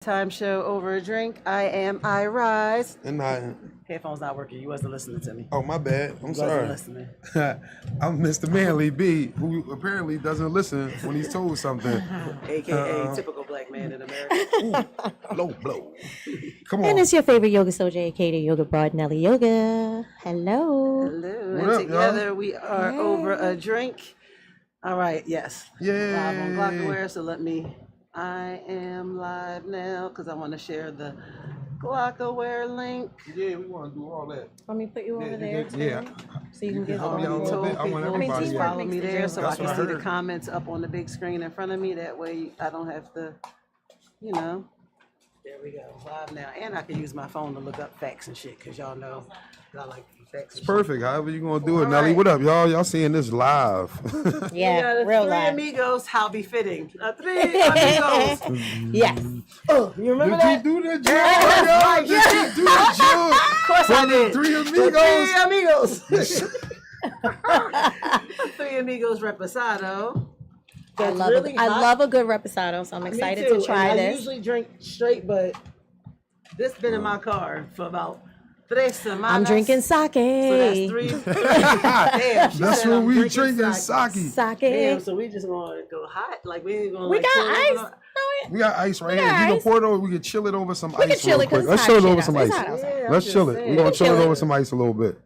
Time show over a drink. I am Irize. And I, Headphones not working. You wasn't listening to me. oh my bad. I'm You sorry. wasn't listening. I'm Mr. Manley B, who apparently doesn't listen when he's told something. AKA typical black man in America. Low blow. Come And on. it's your favorite yoga soldier, aka the yoga broad, Nelly Yoga. Hello. Hello. What and up, together y'all? we are over a drink. All right, yes. Yay. Live on Glockaware, so I am live now because I want to share the Glockaware link. Yeah, we want to do all that. Let me put you over there, too, Yeah. so you can get help all me out a little the bit. I want People everybody to to- follow me there so I That's can what I see the heard. comments up on the big screen in front of me. That way I don't have to, you know. There we go, live now. And I can use my phone to look up facts and shit because y'all know I like facts and It's perfect. However you going to do it, All Nelly. right. What up, y'all? Y'all seeing this live. shit. Yeah, the real three live. amigos, how befitting. Three amigos. Yes. Oh, you remember Did that? you do the joke? That's yo? right, Did you do the joke? Of course I From the did. Three The Amigos. Three amigos reposado. I It's love, really I hot. love a good reposado, so I'm Me excited too, to try and I this. usually drink straight, but this been in my car for about 3 semanas. I'm drinking sake. So that's 3. Damn, she That's said what I'm we drinking sake. sake. Sake. Damn, so we just gonna go hot, like we ain't gonna. We like, got chill it ice. over. We got ice right We here. got You can ice. pour it over. We can chill it over some We can ice chill real it 'cause quick. it's Let's hot chill it shit over out. some It's ice. hot outside. Yeah, I'm Let's just chill it. saying. We're gonna chill it chill over it. some ice a little bit.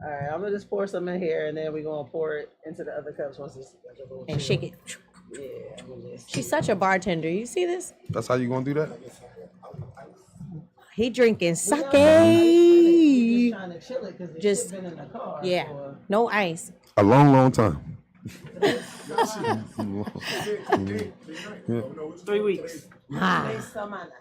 All right, I'm gonna just pour some in here, and then we gonna pour it into the other cups once it's like a little And chill. shake it. Yeah, I'm gonna just. She's such a bartender. You see this? That's how you gonna do that? He drinking We just sake. trying to chill it because Just- been in the car. Yeah. For, No ice. A long, long time. 3 weeks. Ah. 3 semanas.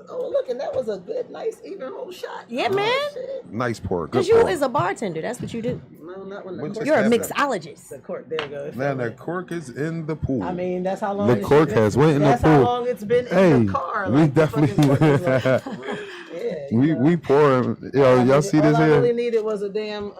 Oh, look, and that was a good, nice, even whole shot. Yeah, Oh, man. shit. Nice pour. Good Because you pour. is a bartender. That's what you do. No, not when the What's cork. You're a that? mixologist. The cork. There you go. It Man, fell the in. cork is in the pool. I mean, that's how long The this cork shit has been- went in the That's how pool. long it's been Hey, in the car. we like, the fucking definitely- cork is like- yeah, you know. we pour. Yo, y'all see this all I really here? needed was a damn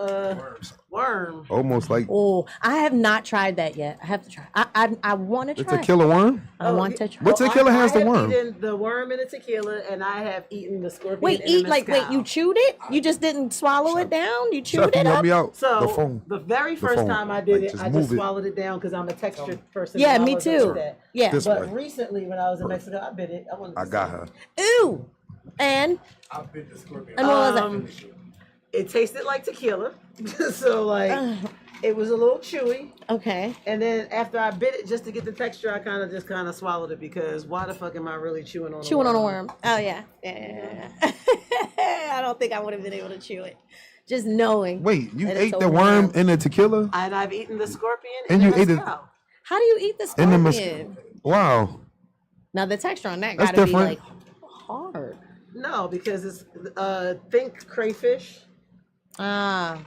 worm. Almost like Oh, I have not tried that yet. I have to try. I want to it's try. a killer worm. I want to try. What tequila has the worm? I have eaten the worm and the tequila, and I have eaten the scorpion. Wait, and eat the like mezcal. you chewed it? You just didn't swallow it down? You chewed Chef, you it help up? me out. So the phone. the very The first phone. time I did Like, it, just I move just it. swallowed it down because I'm a texture person. Yeah, and I me wasn't too. with that. Yeah. This But way. recently, when I was in Mexico, I bit it. I wanted to I see got it. her. Ooh. And? And what was it? It tasted like tequila, so like it was a little chewy. Okay. And then after I bit it, just to get the texture, I kind of swallowed it because why the fuck am I really chewing on Chewing a on worm? a worm. Oh, yeah. Yeah. I don't think I would have been able to chew it. Just knowing. Wait, you that it's ate a the worm in the tequila? And I've eaten the scorpion And and you the ate it- mezcal. How do you eat the In the scorpion? mos- Wow. Now, the texture on that That's got to be different. like hard. No, because it's think crayfish. Ah.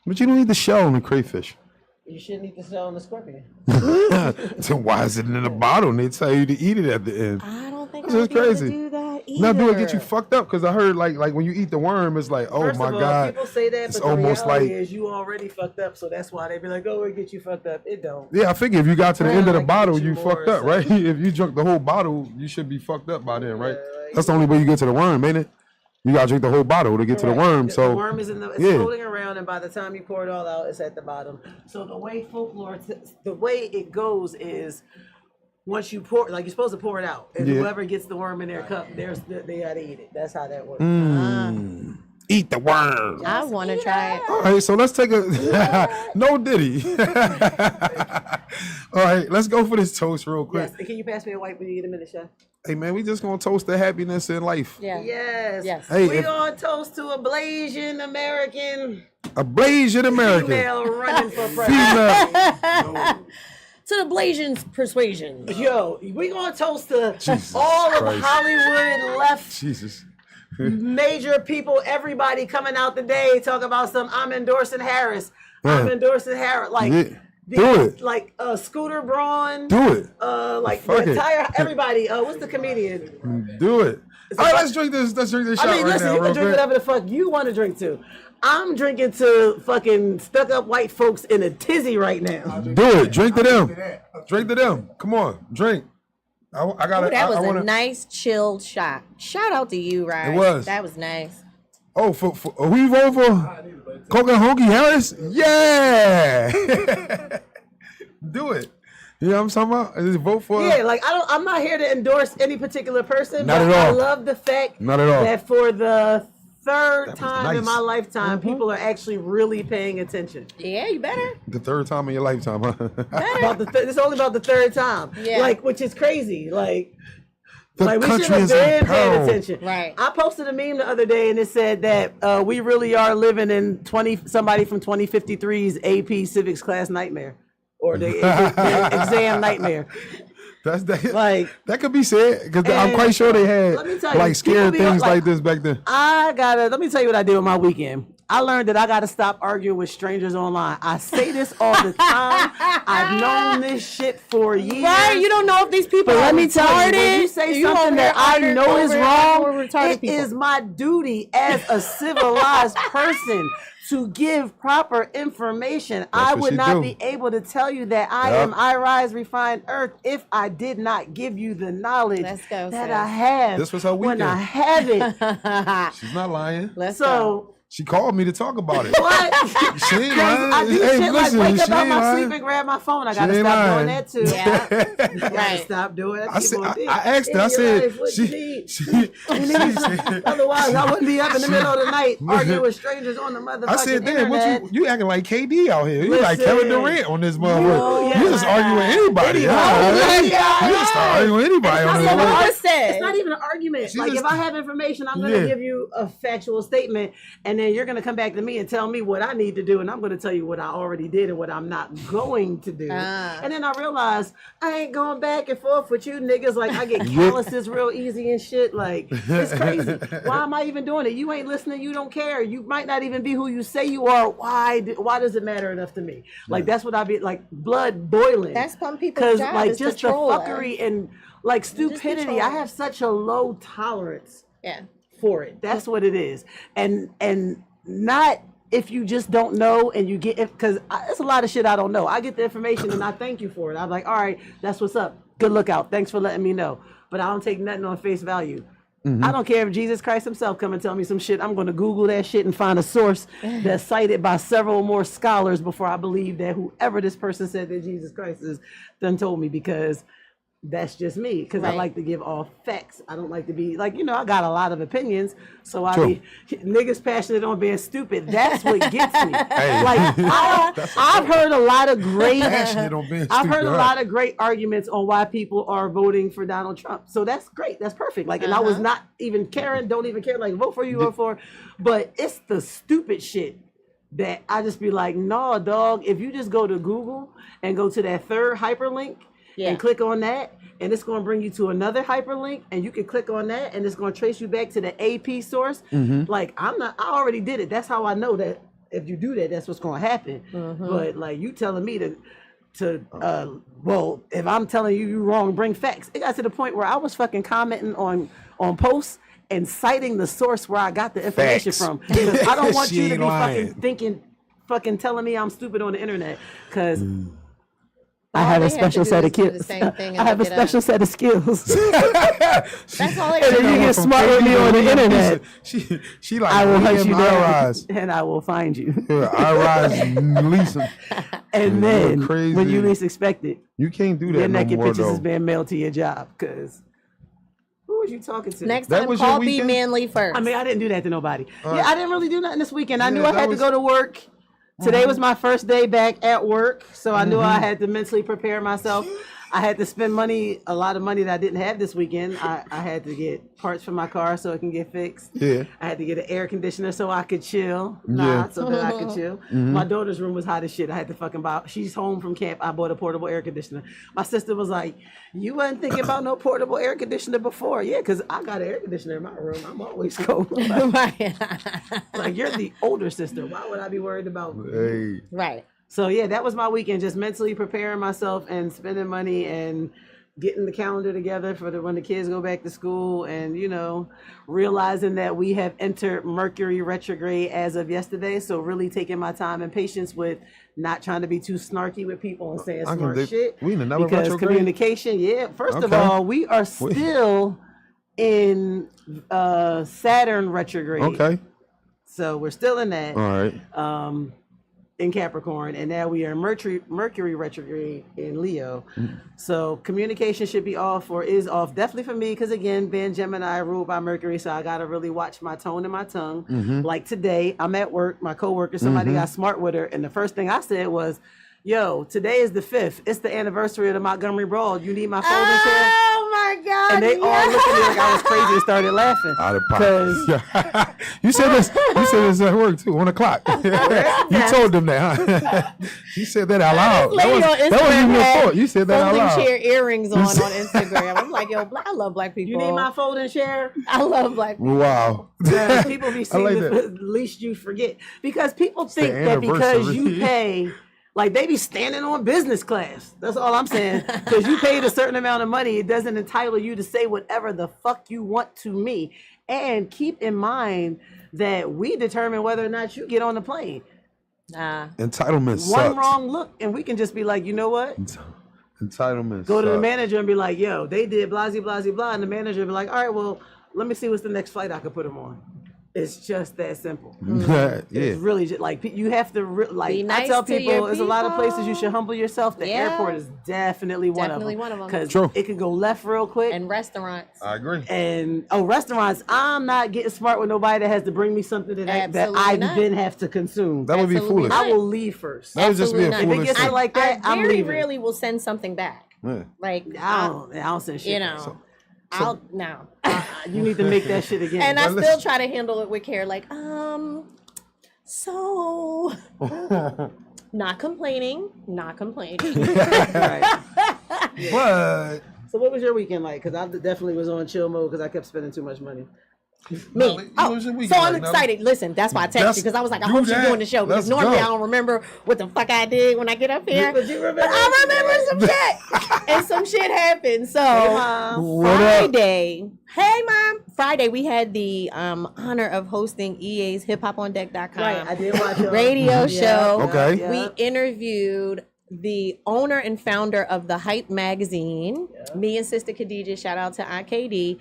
But you don't eat the shell on the crayfish. You shouldn't eat the shell on the scorpion. So why is it in the bottle? And they tell you to eat it at the end. I don't think This I is would be able to crazy. do that either. Now, do it get you fucked up? Because I heard like when you eat the worm, it's like, oh First my of all, god, people say that, it's but the almost reality like is you already fucked up, so that's why they be like, "Oh, it get you fucked up." It don't. yeah. I figure if you got to the Yeah, end of the like, bottle, get you you more, fucked up, so- right? If you drunk the whole bottle, you should be fucked up by then, right? Yeah, like- That's the only way you get to the worm, ain't it? You gotta drink the whole bottle to get to the Correct. worm. So the worm is in the, it's yeah. floating around, and by the time you pour it all out, it's at the bottom. So the way folklore, the way it goes is, once you pour, like you're supposed to pour it out, and Yeah. whoever gets the worm in their cup, they gotta eat it. That's how that works. Eat the worm. I want to try it. All right, so let's take a no Diddy. All right, let's go for this toast real quick. Yes. And can you pass me a white when you get a minute, chef? Hey man, we just gonna toast the happiness in life. Yeah. Yes. Yes. Hey, we if- gonna toast to a blazing American A Blasian American female running for president. female. To the Blasian's persuasion. Yo, we gonna toast to Jesus all of Christ. Hollywood left Jesus. major people, everybody coming out today talk about I'm endorsing Harris. I'm Yeah. endorsing Harris. Like Yeah. Do it. Like Scooter Braun. Do it. Like Fuck the it. entire everybody. What's the comedian? Do it. All right, let's drink this. Let's drink this shot I mean, right listen, now, you real can drink quick. whatever the fuck you want to drink to. I'm drinking to fucking stuck up white folks in a tizzy right now. Do it. Drink to them. Drink to them. Come on, drink. I got Ooh, that was I wanna, a nice chilled shot. Shout out to you, Ryan. It was. That was nice. Oh, for we vote for Coca Honky Harris? Yeah. Do it. You know what I'm talking about? Just vote for. Yeah, like I'm not here to endorse any particular person. Not but at all. I love the fact Not at all. that for the third was time in nice. my lifetime, people are actually really paying attention. Yeah, you better. The third time in your lifetime, huh? About it's only about the third time. Yeah. Like, which is crazy. Like The we should country have is in been paying peril. attention. Right. I posted a meme the other day and it said that we really are living in somebody from 2053's AP Civics class nightmare. Or the exam nightmare. That's that. Like, that could be said because I'm and quite sure they had let me tell you, like scary people be things like- like this back then. let me tell you what I did with my weekend. I learned that I got to stop arguing with strangers online. I say this all the time. I've known this shit for years. Right, you don't know if these people But are let me tell you, when you retarded. say You something over that I there know is arguing wrong, with retarded it people. is my duty as a civilized person to give proper information. I what would she not do. be able to tell you that I Yep. am Irize Refined Earth if I did not give you the knowledge Let's go, that sis. I have This was her when weekend. I have it. She's not lying. Let's go. So She called me to talk about it. what? She ain't lying. I do Hey, shit listen, like wake up she out ain't my lying. sleep and grab my phone. I gotta ain't stop lying. doing that too. Yeah. Gotta Right. stop doing that. I said, People think, I asked her. I "In your said, life, what you she need?" said, Otherwise, I wouldn't be up in the middle of the night arguing with strangers on the motherfucking I said, damn, internet. what you acting like KD out here? You like Kevin Listen. Durant on this motherfucker. yeah, You just argue with anybody. Anybody. Huh? Yeah, You just start arguing with anybody on It's this not even motherfucker. I said. It's not even an argument. She Like just- if I have information, I'm gonna Yeah. give you a factual statement, and then you're gonna come back to me and tell me what I need to do, and I'm gonna tell you what I already did and what I'm not going to do. Ah. And then I realize I ain't going back and forth with you niggas. Like I get calluses real easy and shit. Like it's crazy. Why am I even doing it? You ain't listening. You don't care. You might not even be who you say you are. Why does it matter enough to me? Like that's what I be like, blood boiling. That's some people's Because job like is to just the troll us. fuckery and like stupidity. I trolling. have such a low tolerance Yeah. for it. That's what it is. And not if you just don't know and you get it, because it's a lot of shit I don't know. I get the information and I thank you for it. I'm like, all right, that's what's up. Good lookout. Thanks for letting me know. But I don't take nothing on face value. I don't care if Jesus Christ himself come and tell me some shit. I'm going to Google that shit and find a source that's cited by several more scholars before I believe that whoever this person said that Jesus Christ is done told me, because that's just me. Because I Right. like to give all facts. I don't like to be like, I got a lot of opinions. So I True. be niggas passionate on being stupid. That's what gets me. Hey. Like I've heard a lot of great Passionate on being I've heard stupid, a huh? lot of great arguments on why people are voting for Donald Trump. So that's great. That's perfect. Like, and I was not even caring, don't even care, like, vote for you, vote for. But it's the stupid shit that I just be like, no, dog, if you just go to Google and go to that third hyperlink and click on that, and it's going to bring you to another hyperlink, and you can click on that, and it's going to trace you back to the AP source. Like, I already did it. That's how I know that if you do that, that's what's going to happen. But like, you telling me well, if I'm telling you you're wrong, bring facts. It got to the point where I was fucking commenting on posts and citing the source where I got the information Facts. from. Because I don't want She you to ain't be lying. fucking telling me I'm stupid on the internet. Because I All have they a have to special do set is of do the skills. same thing and I have a look it special up. set of skills. That's all they And then you do. get smart with me on the internet. She like, I will hunt you down Irize. and I will find you. Irize, Lisa. And You're then crazy. when you least expect it, You can't do your that no naked more, pictures though. is being mailed to your job. Because who was you talking to? Next That time, was your call B weekend? Manley first. I mean, I didn't do that to nobody. Yeah, I didn't really do nothing this weekend. I knew Yeah, I that had was- to go to work. Today was my first day back at work, so I knew I had to mentally prepare myself. I had to spend a lot of money that I didn't have this weekend. I had to get parts for my car so it can get fixed. Yeah. I had to get an air conditioner so I could chill. Yeah. So that I could chill. My daughter's room was hot as shit. I had to fucking buy. She's home from camp. I bought a portable air conditioner. My sister was like, "You wasn't thinking about no portable air conditioner before?" Yeah, because I got an air conditioner in my room. I'm always cold. Right. Like, you're the older sister. Why would I be worried about? Hey. Right. So yeah, that was my weekend. Just mentally preparing myself and spending money and getting the calendar together for when the kids go back to school, and realizing that we have entered Mercury retrograde as of yesterday. So really taking my time and patience with not trying to be too snarky with people and saying smart shit. We in another because retrograde? Communication, first of all, we are still in Saturn retrograde. Okay. So we're still in that. All right. In Capricorn, and now we are Mercury retrograde in Leo. So communication should be is off definitely for me, because again, being Gemini, ruled by Mercury, so I gotta really watch my tone and my tongue. Like today, I'm at work, my coworker, somebody got smart with her, and the first thing I said was, yo, today is the 5th. It's the anniversary of the Montgomery Brawl. You need my folding chair? Oh my God. And they all looked at me like I was crazy and started laughing. Out of pocket. You said this at work too, 1 o'clock. You told them that, huh? You said that out loud. That wasn't even your fault. You said that out loud. Folding chair earrings on Instagram. I'm like, yo, I love black people. You need my folding chair? I love black people. Wow. Yeah, people be seeing like at least you forget. Because people think that because you pay, like they be standing on business class. That's all I'm saying. Because you paid a certain amount of money, it doesn't entitle you to say whatever the fuck you want to me. And keep in mind that we determine whether or not you get on the plane. Entitlement sucks. One wrong look, and we can just be like, you know what? Entitlement Go to the sucks. manager and be like, yo, they did blah, blah, blah. And the manager be like, all right, well, let me see what's the next flight I could put them on. It's just that simple. Yeah. It's really just like you have to Be nice I tell to your people, there's a lot of places you people. should humble yourself. The airport is definitely one of them. Because it can go left real quick. And restaurants. I agree. And restaurants, I'm not getting smart with nobody that has to bring me something that I then have to consume. That would be foolish. I will leave first. That would just be a Absolutely foolish If it gets thing. like that, I I'm very leaving. rarely will send something back. Yeah. Like I don't send shit. No. You need to make that shit again. And I still try to handle it with care, like, so not complaining. Right. But So what was your weekend like? Because I definitely was on chill mode because I kept spending too much money. Me. So I'm excited. Listen, that's why I texted you, because I was like, I hope she's doing the show. Because normally I don't remember what the fuck I did when I get up here. But you remember? I remember some shit. And some shit happened. So Friday we had the honor of hosting EA's hiphopondec.com Right, I did watch your radio show. Okay. We interviewed the owner and founder of the Hype magazine, me and Sister Khadija, shout out to IKD.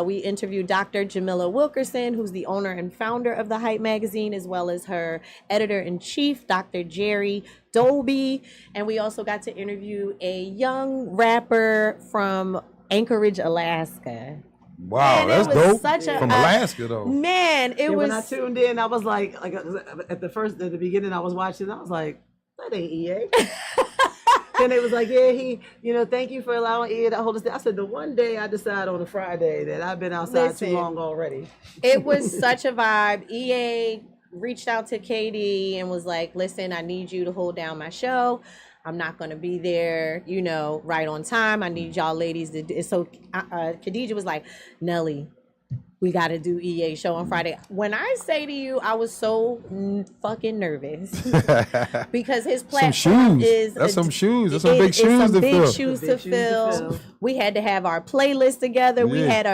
We interviewed Dr. Jamila Wilkerson, who's the owner and founder of the Hype magazine, as well as her editor-in-chief, Dr. Jerry Dolby. And we also got to interview a young rapper from Anchorage, Alaska. Wow, that's dope. From Alaska, though. Man, it was. When I tuned in, I was like at the beginning, I was watching, I was like, that ain't EA. And it was like, yeah, thank you for allowing EA to hold us down. I said, the one day I decide on a Friday that I've been outside too long already. It was such a vibe. EA reached out to KD and was like, listen, I need you to hold down my show. I'm not going to be there, right on time. I need y'all ladies to do. So Khadija was like, Nelly, we got to do EA show on Friday. When I say to you, I was so fucking nervous because his platform is... That's some shoes. That's some big shoes to fill. Big shoes to fill. We had to have our playlist together. Yeah. We had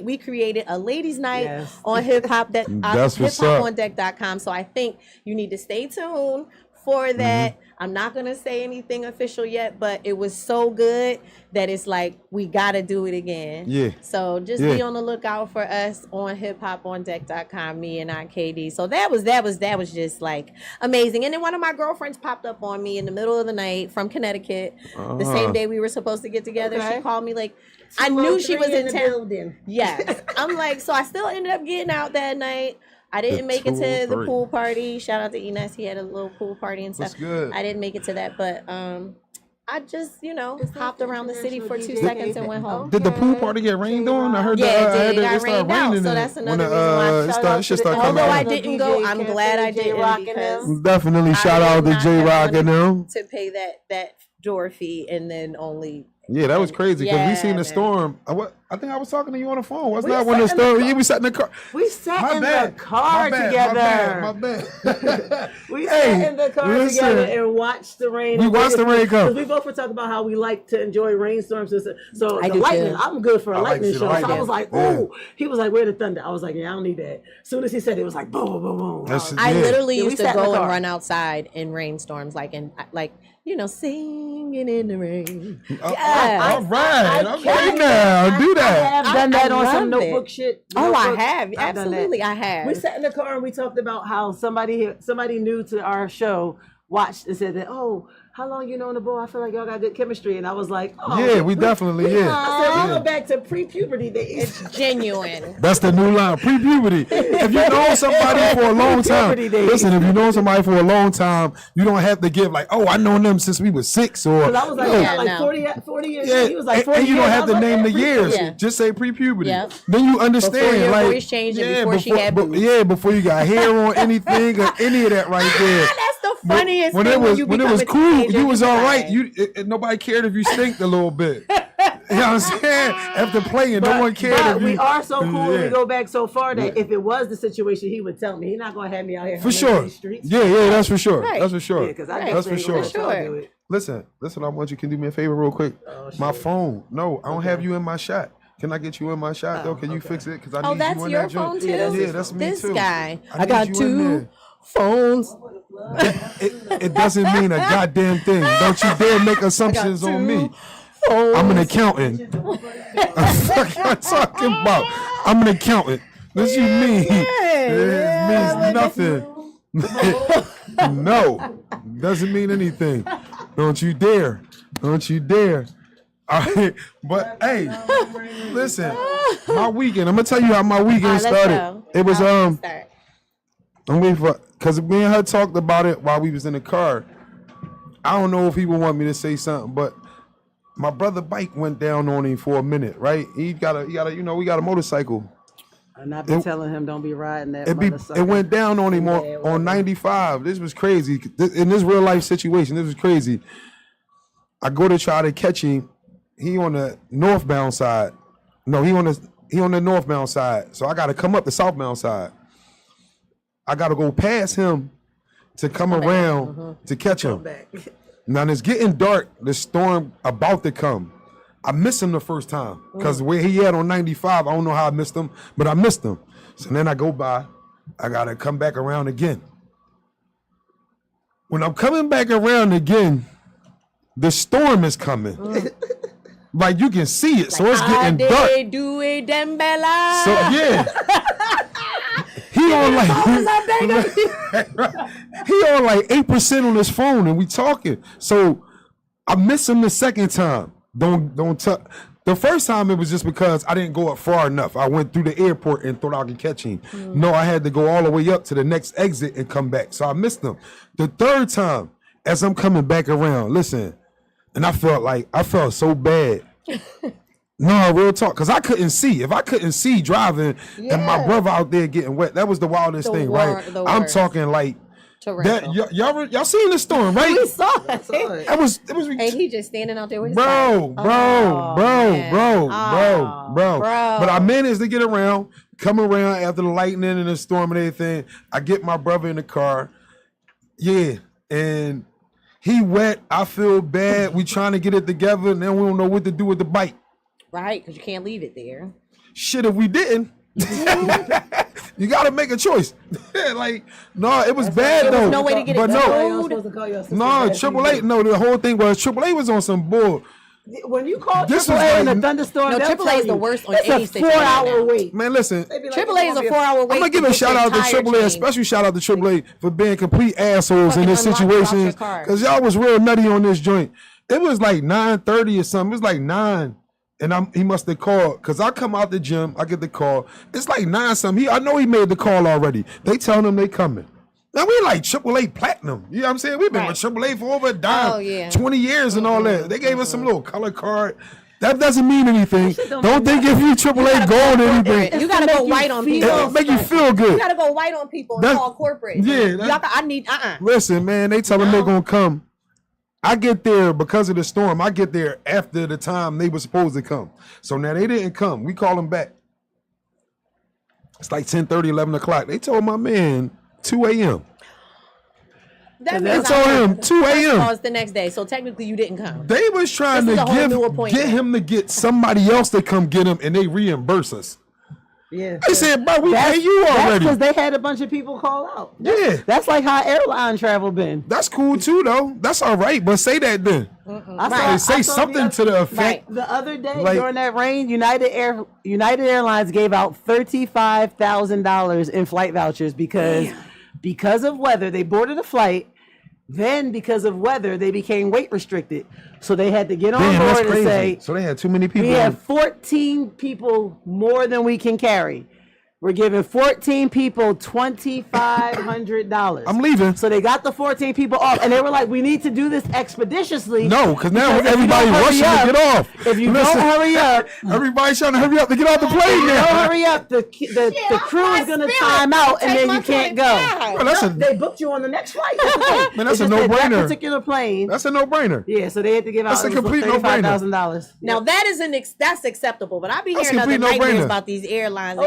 we created a ladies' night on hiphopondec.com. So I think you need to stay tuned for that. I'm not going to say anything official yet, but it was so good that it's like, we got to do it again. Yeah. So just be on the lookout for us on hiphopondec.com, me and KD. So that was just like amazing. And then one of my girlfriends popped up on me in the middle of the night from Connecticut, the same day we were supposed to get together. She called me like, I knew she was in town. Yes. I'm like, so I still ended up getting out that night. I didn't make it to the pool party. Shout out to Enes. He had a little pool party and stuff. That's good. I didn't make it to that, but I just, hopped around the city for 2 seconds and went home. Did the pool party get rained on? I heard it got rained out. So that's another reason why although I didn't go, I'm glad I didn't, because definitely shout out to J-Rock and them. To pay that door fee and then only... Yeah, that was crazy because we seen the storm. I think I was talking to you on the phone. Wasn't We that when the sat in the story? car. Yeah, we sat in the car. We sat My in bad. the car together. My bad. We sat in the car listen. together and watched the rain. We watched the rain come. Because we both were talking about how we like to enjoy rainstorms. So I the do lightning, too. I'm good for a I like lightning to see show. the So I lightning. was like, Yeah. ooh. He was like, where the thunder? I was like, yeah, I don't need that. As soon as he said it was like, boom, boom, boom. That's I Yeah. literally Yeah, we used to sat in the go and car. run outside in rainstorms, singing in the rain. Yes. All right. I Okay, can't- now do I that. have done that I on some love it. notebook shit. Oh, I Notebook. have. I've done that. Absolutely, I have. We sat in the car and we talked about how somebody new to our show watched and said that, oh, how long you known the boy? I feel like y'all got good chemistry. And I was like, oh. Yeah, we definitely, I said, we yeah. go back to pre-puberty days. It's genuine. That's the new line, pre-puberty. If you know somebody for a long time, Pre-puberty days. listen, if you know somebody for a long time, you don't have to give like, oh, I known them since we was 6 or. Because I was like, no. yeah, like no. 40 years. Yeah, He was like 40 and you years. don't I have was to like, name the yeah, years. Yeah. Just say pre-puberty. Yep. Then you understand, Before your like, voice changed and before she had boobs. yeah, before you got hair on anything or any of that right there. That's the funniest when thing it was you when it become was a cool, teenager, you was be all like- right. Nobody cared if you stinked a little bit. You know what I'm saying? After playing, no one cared But if you. we are so cool and Yeah. we go back so far that Yeah. if it was the situation, he would tell me. He's not going to have me out here For running sure. these streets. Yeah, that's for sure. Right. That's for sure. Yeah, because I That's for definitely sure. ain't gonna let y'all do it. Listen, I want you can do me a favor real quick. My shit. phone. No, I don't have you in my shot. Can I get you in my shot though? Can you fix it? Because I Oh, need that's you in your that joint. phone too? Yeah, that's me This too. guy. I I got need you in 2 there. phones. It doesn't mean a goddamn thing. Don't you dare make assumptions on me. Phones. I'm an accountant. What you talking about? I'm an accountant. What you mean? It means nothing. No, doesn't mean anything. Don't you dare. Don't you dare. All right, but hey, listen, my weekend. I'm gonna tell you how my weekend All right, let's started. go. It was Let's start. I'm waiting for, because me and her talked about it while we was in the car. I don't know if he would want me to say something, but my brother bike went down on him for a minute, right? He got a, we got a motorcycle. And I've been telling him, don't be riding that motherfucker. It went down on him on 95. This was crazy. In this real life situation, this was crazy. I go to try to catch him. He on the northbound side. No, he on the northbound side. So I got to come up the southbound side. I got to go past him to come around to catch him. Now it's getting dark. The storm about to come. I missed him the first time because where he at on 95, I don't know how I missed him, but I missed him. So then I go by. I got to come back around again. When I'm coming back around again, the storm is coming. Like you can see it, so it's getting dark. Do a Dembella. So yeah, he on like he on like 8% on his phone, and we talking. So I miss him the second time. Don't tell. The first time it was just because I didn't go up far enough. I went through the airport and thought I could catch him. No, I had to go all the way up to the next exit and come back. So I missed him. The third time, as I'm coming back around, listen, and I felt so bad. No, real talk, because I couldn't see. If I couldn't see driving and my brother out there getting wet, that was the wildest thing, right? I'm talking like that. Y'all seen the storm, right? We saw it. It was. And he just standing out there with his Bro. man. But I managed to get around, come around after the lightning and the storm and everything. I get my brother in the car. Yeah, and he wet. I feel bad. We trying to get it together, and then we don't know what to do with the bike. Right, because you can't leave it there. Shit, if we didn't, you got to make a choice. Like, no, it was bad though. There was no way to get it but towed. no, AAA. No, the whole thing was AAA was on some bull. When you call This was AAA in like- a thunderstorm, No, they'll AAA tell is the you, worst on it's any a situation 4-hour now. wait. Man, listen. They be like, AAA is a 4-hour wait. I'm gonna give a shout out to AAA, a special shout out to AAA for being complete assholes in Fucking this unlock you off your situation, car. because y'all was real nutty on this joint. It was like 9:30 or something. It was like 9, and he must have called, because I come out the gym, I get the call. It's like 9 something. I know he made the call already. They telling him they coming. Now we like AAA Platinum. You know what I'm saying? We've been with AAA for over a dime, Oh, yeah. 20 years and all that. They gave us some little color card. That doesn't mean anything. Don't think if you AAA gold or anything. You gotta go white on people. It'll make you feel good. You gotta go white on people and That's- call corporate. yeah, Y'all, I need Listen, man, they tell them they're gonna come. I get there because of the storm. I get there after the time they were supposed to come. So now they didn't come. We call them back. It's like 10:30, 11 o'clock. They told my man 2 a.m. That's told him 2 a.m. It's the next day, so technically you didn't come. They was trying to get him to get somebody else to come get him, and they reimburse us. Yeah. They said, bro, we pay you That's already. because they had a bunch of people call out. That's like how airline travel been. That's cool too, though. That's all right, but say that then. Say something to the effect. The other day during that rain, United Airlines gave out $35,000 in flight vouchers because of weather. They boarded a flight. Then, because of weather, they became weight restricted. So they had to get on board and say, so they had too many people. We have 14 people more than we can carry. We're giving 14 people $2,500. I'm leaving. So they got the 14 people off, and they were like, "We need to do this expeditiously." No, because now everybody rushing to get off. If you don't hurry up, everybody's trying to hurry up to get off the plane. Now, don't hurry up. The crew is gonna time out, and then you can't go. Bro, they booked you on the next flight. Man, that's a no-brainer. That particular plane. That's a no-brainer. Yeah, so they had to give out $35,000. Now that's acceptable, but I be hearing other nightmares about these airlines.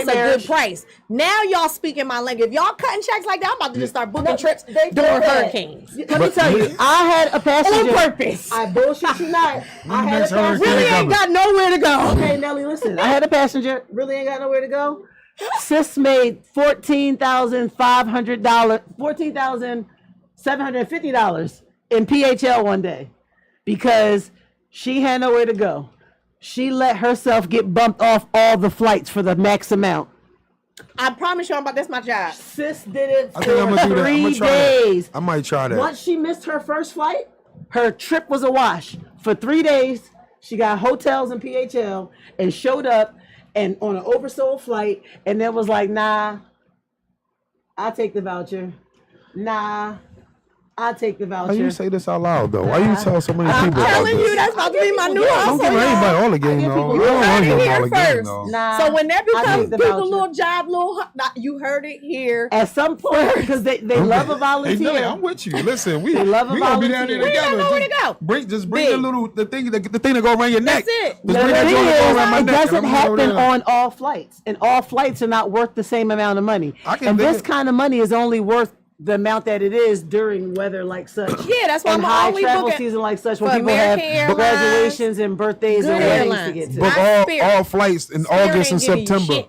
That's a good price. Now y'all speaking my language. If y'all cutting checks like that, I'm about to just start booking trips during hurricanes. Let me tell you, I had a passenger. On purpose. I bullshit you not. I had a passenger. Really ain't got nowhere to go. Okay, Nelly, listen. I had a passenger. Really ain't got nowhere to go. Sis made $14,750 in PHL one day because she had nowhere to go. She let herself get bumped off all the flights for the max amount. I promise you, that's my job. Sis did it for I'm gonna 3 days. I might try that. Once she missed her first flight, her trip was a wash. For 3 days, she got hotels in PHL and showed up and on an oversold flight, and then was like, "Nah, I'll take the voucher. Nah, I'll take the voucher." Why you say this out loud though? Why you tell so many people? I'm telling you, that's about to be my new house. Don't give anybody all the game though. You heard it here first. Nah, so when that becomes people little job, you heard it here. At some point, because they love a volunteer. Hey, I'm with you. Listen, we love a gonna be down there volunteer. together. We don't know where to go. Bring the thing that go around your neck. That's it. Just bring that joint that go around my It neck. doesn't happen on all flights, and all flights are not worth the same amount of money. And this kind of money is only worth the amount that it is during weather like such. Yeah, that's why and I'm high always travel booking season like such when for people American have Airlines, graduations and birthdays and weddings to get to. Book all flights in August and September.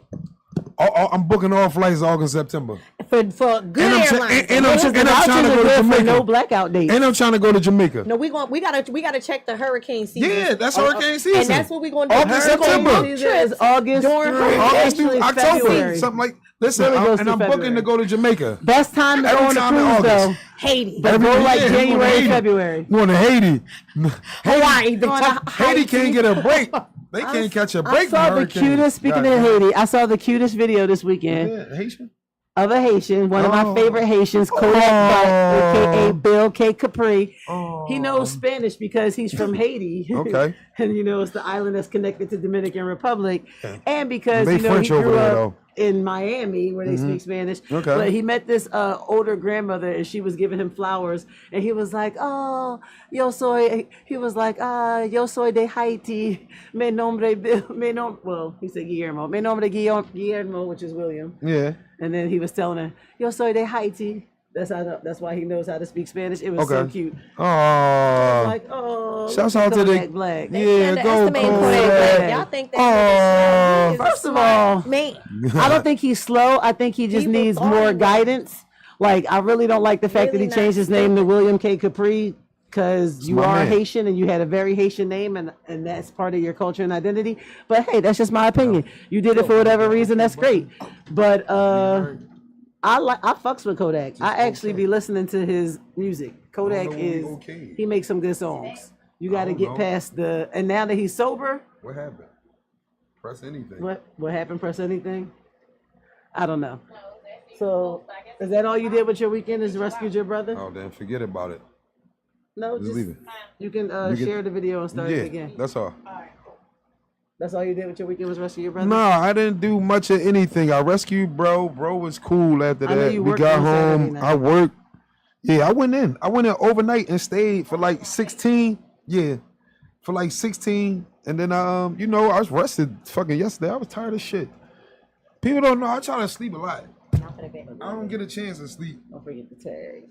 I'm booking all flights August, September. For good airlines. And I'm trying to go to Jamaica. No blackout dates. And I'm trying to go to Jamaica. No, we gotta check the hurricane season. Yeah, that's hurricane season. And that's what we're gonna do. August, September. Is August during August through October, February. something like. Listen, and I'm booking to go to Jamaica. Best time to go on the cruise though. Haiti. But go like January, February. Going to Haiti. Hawaii. Haiti can't get a break. They can't catch a break. I saw the cutest. Speaking of Haiti, I saw the cutest video this weekend. Yeah, Haitian. Of a Haitian, one of my favorite Haitians, Kodak Butt, aka Bill K. Capri. He knows Spanish because he's from Haiti. Okay. And it's the island that's connected to Dominican Republic. And because they French he grew over there, up in Miami where they speak Spanish. Okay. But he met this older grandmother and she was giving him flowers and he was like, "Oh, yo soy," he was like, "Yo soy de Haiti. Me nombre Bill, well, he said Guillermo. Me nombre Guillermo, which is William." Yeah. And then he was telling her, "Yo soy de Haiti." That's why he knows how to speak Spanish. It was so cute. Oh. Like, oh. Shouts out to the Black. Yeah, go Black. Y'all think that? First of all, man, I don't think he's slow. I think he just needs more guidance. Like, I really don't like the fact that he changed his name to William K. Capri because you are Haitian and you had a very Haitian name and that's part of your culture and identity. But hey, that's just my opinion. You did it for whatever reason. That's great. But I fucks with Kodak. I actually be listening to his music. Kodak he makes some good songs. You got to get past and now that he's sober. What happened? Press anything. What happened? Press anything? I don't know. So is that all you did with your weekend? Is rescued your brother? Oh, then forget about it. No, just leave it. You can share the video and start it again. That's all. That's all you did with your weekend was rescue your brother? No, I didn't do much of anything. I rescued bro. Bro was cool after that. You we got home. I worked. Yeah, I went in overnight and stayed for like 16. Yeah, for like 16, and then you know, I was rested fucking yesterday. I was tired of shit. People don't know I try to sleep a lot. I don't get a chance to sleep. Don't forget the tag.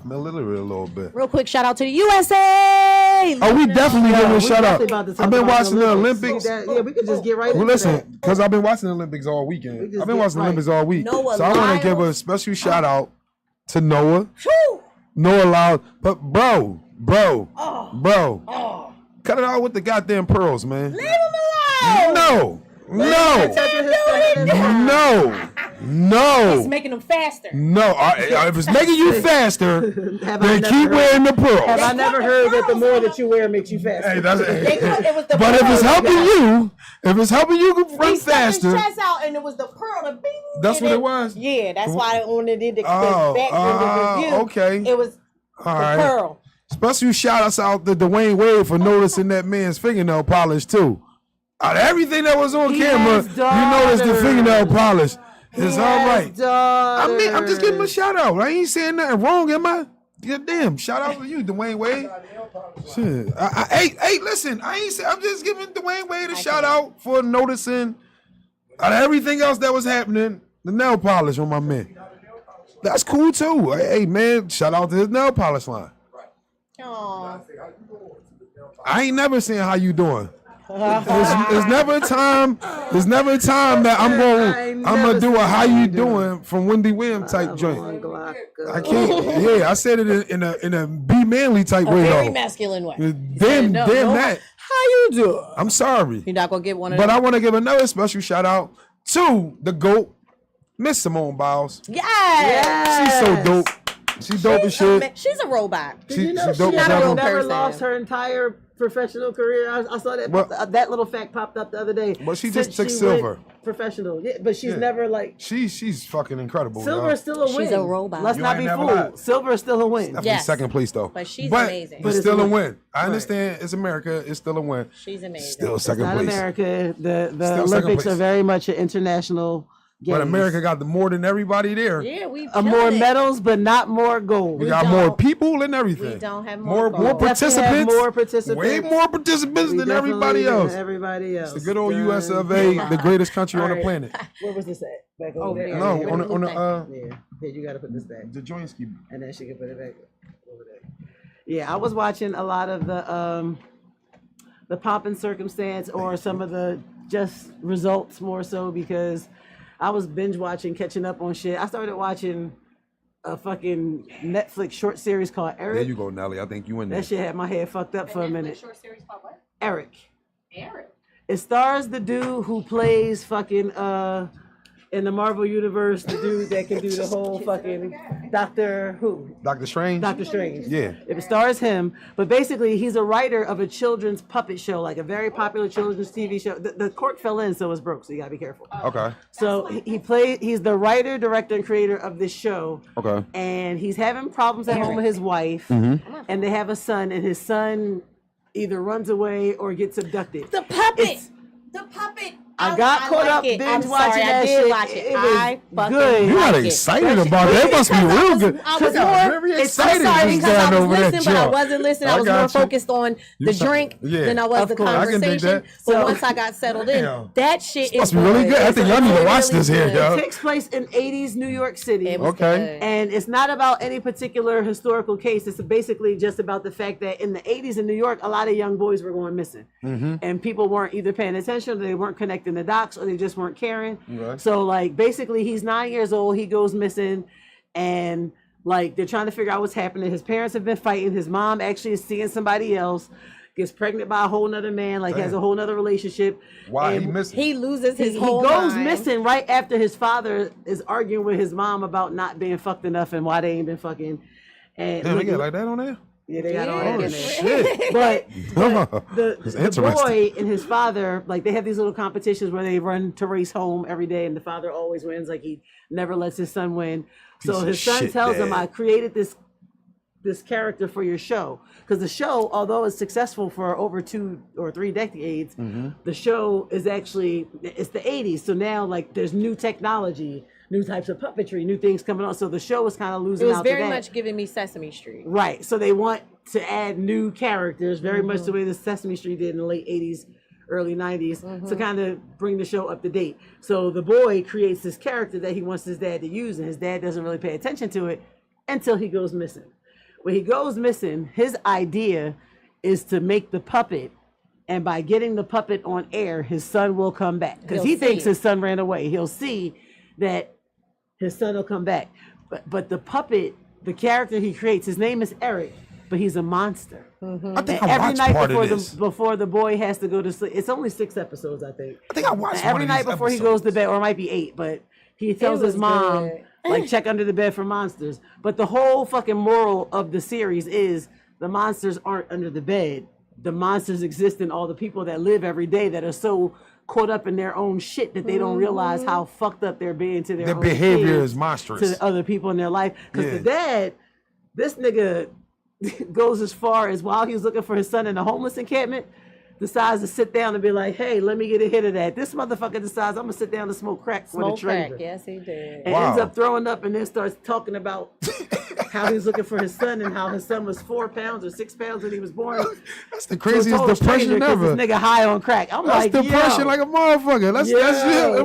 I'm literally a little bit. Real quick, shout out to the USA. Oh, we definitely give a shout out. definitely about to talk I've been about watching the Olympics. Yeah, we could just get right Well, into listen, that. because I've been watching the Olympics all weekend. just I've been get watching the right. Olympics all week. Noah So I want to give a Lyles. special shout out to Noah. Whew. Noah Lyles. But bro, Oh. cut it out with the goddamn pearls, man. Leave him alone. No. It's making them faster. No. If it's making you faster, Have I then never keep heard- wearing the pearls. Have I never heard that the more that you wear makes you faster? Hey, that's It was the But if pearl it's that helping got- you, run He stuck his faster. chest out and it was the pearl. The bing, That's and what it was? Yeah, that's why when they did the Oh, back end of the review, okay. it was All the right. pearl. Special shout outs out to Dwayne Wade for noticing that man's fingernail polish too. Out of everything that was on He camera, has you noticed the daughters. fingernail polish. It's all right. I'm just giving him a Daughters. shout out. I ain't saying nothing wrong, am I? Yeah, damn. Shout out to you, Dwayne Wade. Shit. Hey, listen. I ain't say. I'm just giving Dwayne Wade a shout out for noticing out of everything else that was happening, the nail polish on my man. That's cool too. Hey, man, shout out to his nail polish line. Aw. I ain't never saying how you doing. There's never a time. There's never a time that I'm gonna do a how you doing from Wendy Williams type joint. I can't. Yeah, I said it in a be manly type way Very though. masculine way. Damn No, that. How you doing? I'm sorry, You're not gonna get one of but them. I want to give another special shout out to the GOAT, Miss Simone Biles. Yes. She's so dope. She dope as shit. She's a robot. She You know, dope she as not a never, hell. real never person. lost her entire professional career. I saw that Well- that little fact popped up the other day. Well, she just Since took she silver. went professional. Yeah, but she's Yeah. never like She's fucking incredible. silver y'all. is still a win. She's a robot. Let's You not ain't be never fooled. lied. Silver is still a win. Definitely Yes. second place though. But she's but amazing. But But it's it's still a a win. win. I understand it's America. It's still a win. She's amazing. Still second Not place. America. The Still second Olympics place. are very much an international game. But America got the more than everybody there. Yeah, we More medals, but not more gold. We got don't. more people and everything. We don't have more more gold. participants. Definitely have more participants. Way more participants We than everybody definitely else. than everybody else. It's the good old Done. US of A, the greatest country on the All right. planet. Where was this at? Back over Over there. there. No, Yeah, on the Yeah. Here, you gotta put this back. the Joinski. And then she can put it back over there. Yeah, I was watching a lot of the pomp and circumstance or some of the just results more so because I was binge watching, catching up on shit. I started watching a fucking Netflix short series called There Eric. you go, Nelly. I think you in there. That shit had my head fucked up for a minute. Short series called what? Eric. Eric. It stars the dude who plays fucking in the Marvel universe, the dude that can do the whole fucking Doctor Who. Doctor Strange? Doctor Strange. Yeah. It stars him, but basically he's a writer of a children's puppet show, like a very popular children's TV show. The cork fell in, so it's broke, so you gotta be careful. Okay. So he's the writer, director, and creator of this show. Okay. And he's having problems at home with his wife, and they have a son, and his son either runs away or gets abducted. The puppet. It's- The puppet. I got caught like up it. binge I'm watching sorry, that I did shit. watch it. It was I fucking good. You got like it. excited about that. That must be real good. I was You got more very it's- excited I'm sorry just because I down was over that listening, but I jump. wasn't listening. I was got more you. focused on the sound- drink yeah. than I was Of the course. I can dig conversation. that. But So- once I got settled in, Damn. that shit Must is be really good. I It's think y'all need to really, watch this here, good. yo. It takes place in 80s New York City. It was Okay. good. And it's not about any particular historical case. It's basically just about the fact that in the 80s in New York, a lot of young boys were going missing. And people weren't either paying attention, or they weren't connecting the dots, or they just weren't caring. Okay. So, like, basically, he's 9 years old. He goes missing. And, like, they're trying to figure out what's happening. His parents have been fighting. His mom actually is seeing somebody else, gets pregnant by a whole nother man, like, has a whole nother relationship. Why And he missing? He loses his he whole goes mind. missing right after his father is arguing with his mom about not being fucked enough and why they ain't been fucking. And Damn, they get like that on there? yeah, they got all Yeah. that Oh, in there. shit. But It's the interesting. boy and his father, like they have these little competitions where they run to race home every day, and the father always wins. Like he never lets his son win. So Piece of his son shit, tells him, Dad. "I created this character for your show because the show, although it's successful for over 2 or 3 decades, the show is actually it's the 80s. So now like there's new technology." new types of puppetry, new things coming on. So the show was kind of It losing was out to very that. much giving me Sesame Street. Right. So they want to add new characters, very much the way the Sesame Street did in the late 80s, early 90s, to kind of bring the show up to date. So the boy creates this character that he wants his dad to use, and his dad doesn't really pay attention to it until he goes missing. When he goes missing, his idea is to make the puppet, and by getting the puppet on air, his son will come back. Because he thinks his son ran away. He'll see that his son will come back. But the puppet, the character he creates, his name is Eric, but he's a monster. I think And I every watched night part of this. before the boy has to go to sleep, it's only 6 episodes, I think. I think I watched And one every of night these before he goes to episodes. bed, or it might be 8, but he tells was his mom, good. like, check under the bed for monsters. But the whole fucking moral of the series is the monsters aren't under the bed. The monsters exist in all the people that live every day that are so caught up in their own shit that they don't realize how fucked up they're being to their own behavior kids, is monstrous. to the other people in their life. Because Yeah. the dad, this nigga goes as far as while he's looking for his son in a homeless encampment, decides to sit down and be like, hey, let me get a hit of that. This motherfucker decides I'm gonna sit down and smoke crack with a Smoke stranger. crack. Yes, he did. And ends up throwing up and then starts talking about how he's looking for his son and how his son was 4 pounds or 6 pounds when he was born. That's the To a craziest total stranger depression 'cause ever. This nigga high on crack. I'm That's like, depression yo, like a motherfucker. That's yo, what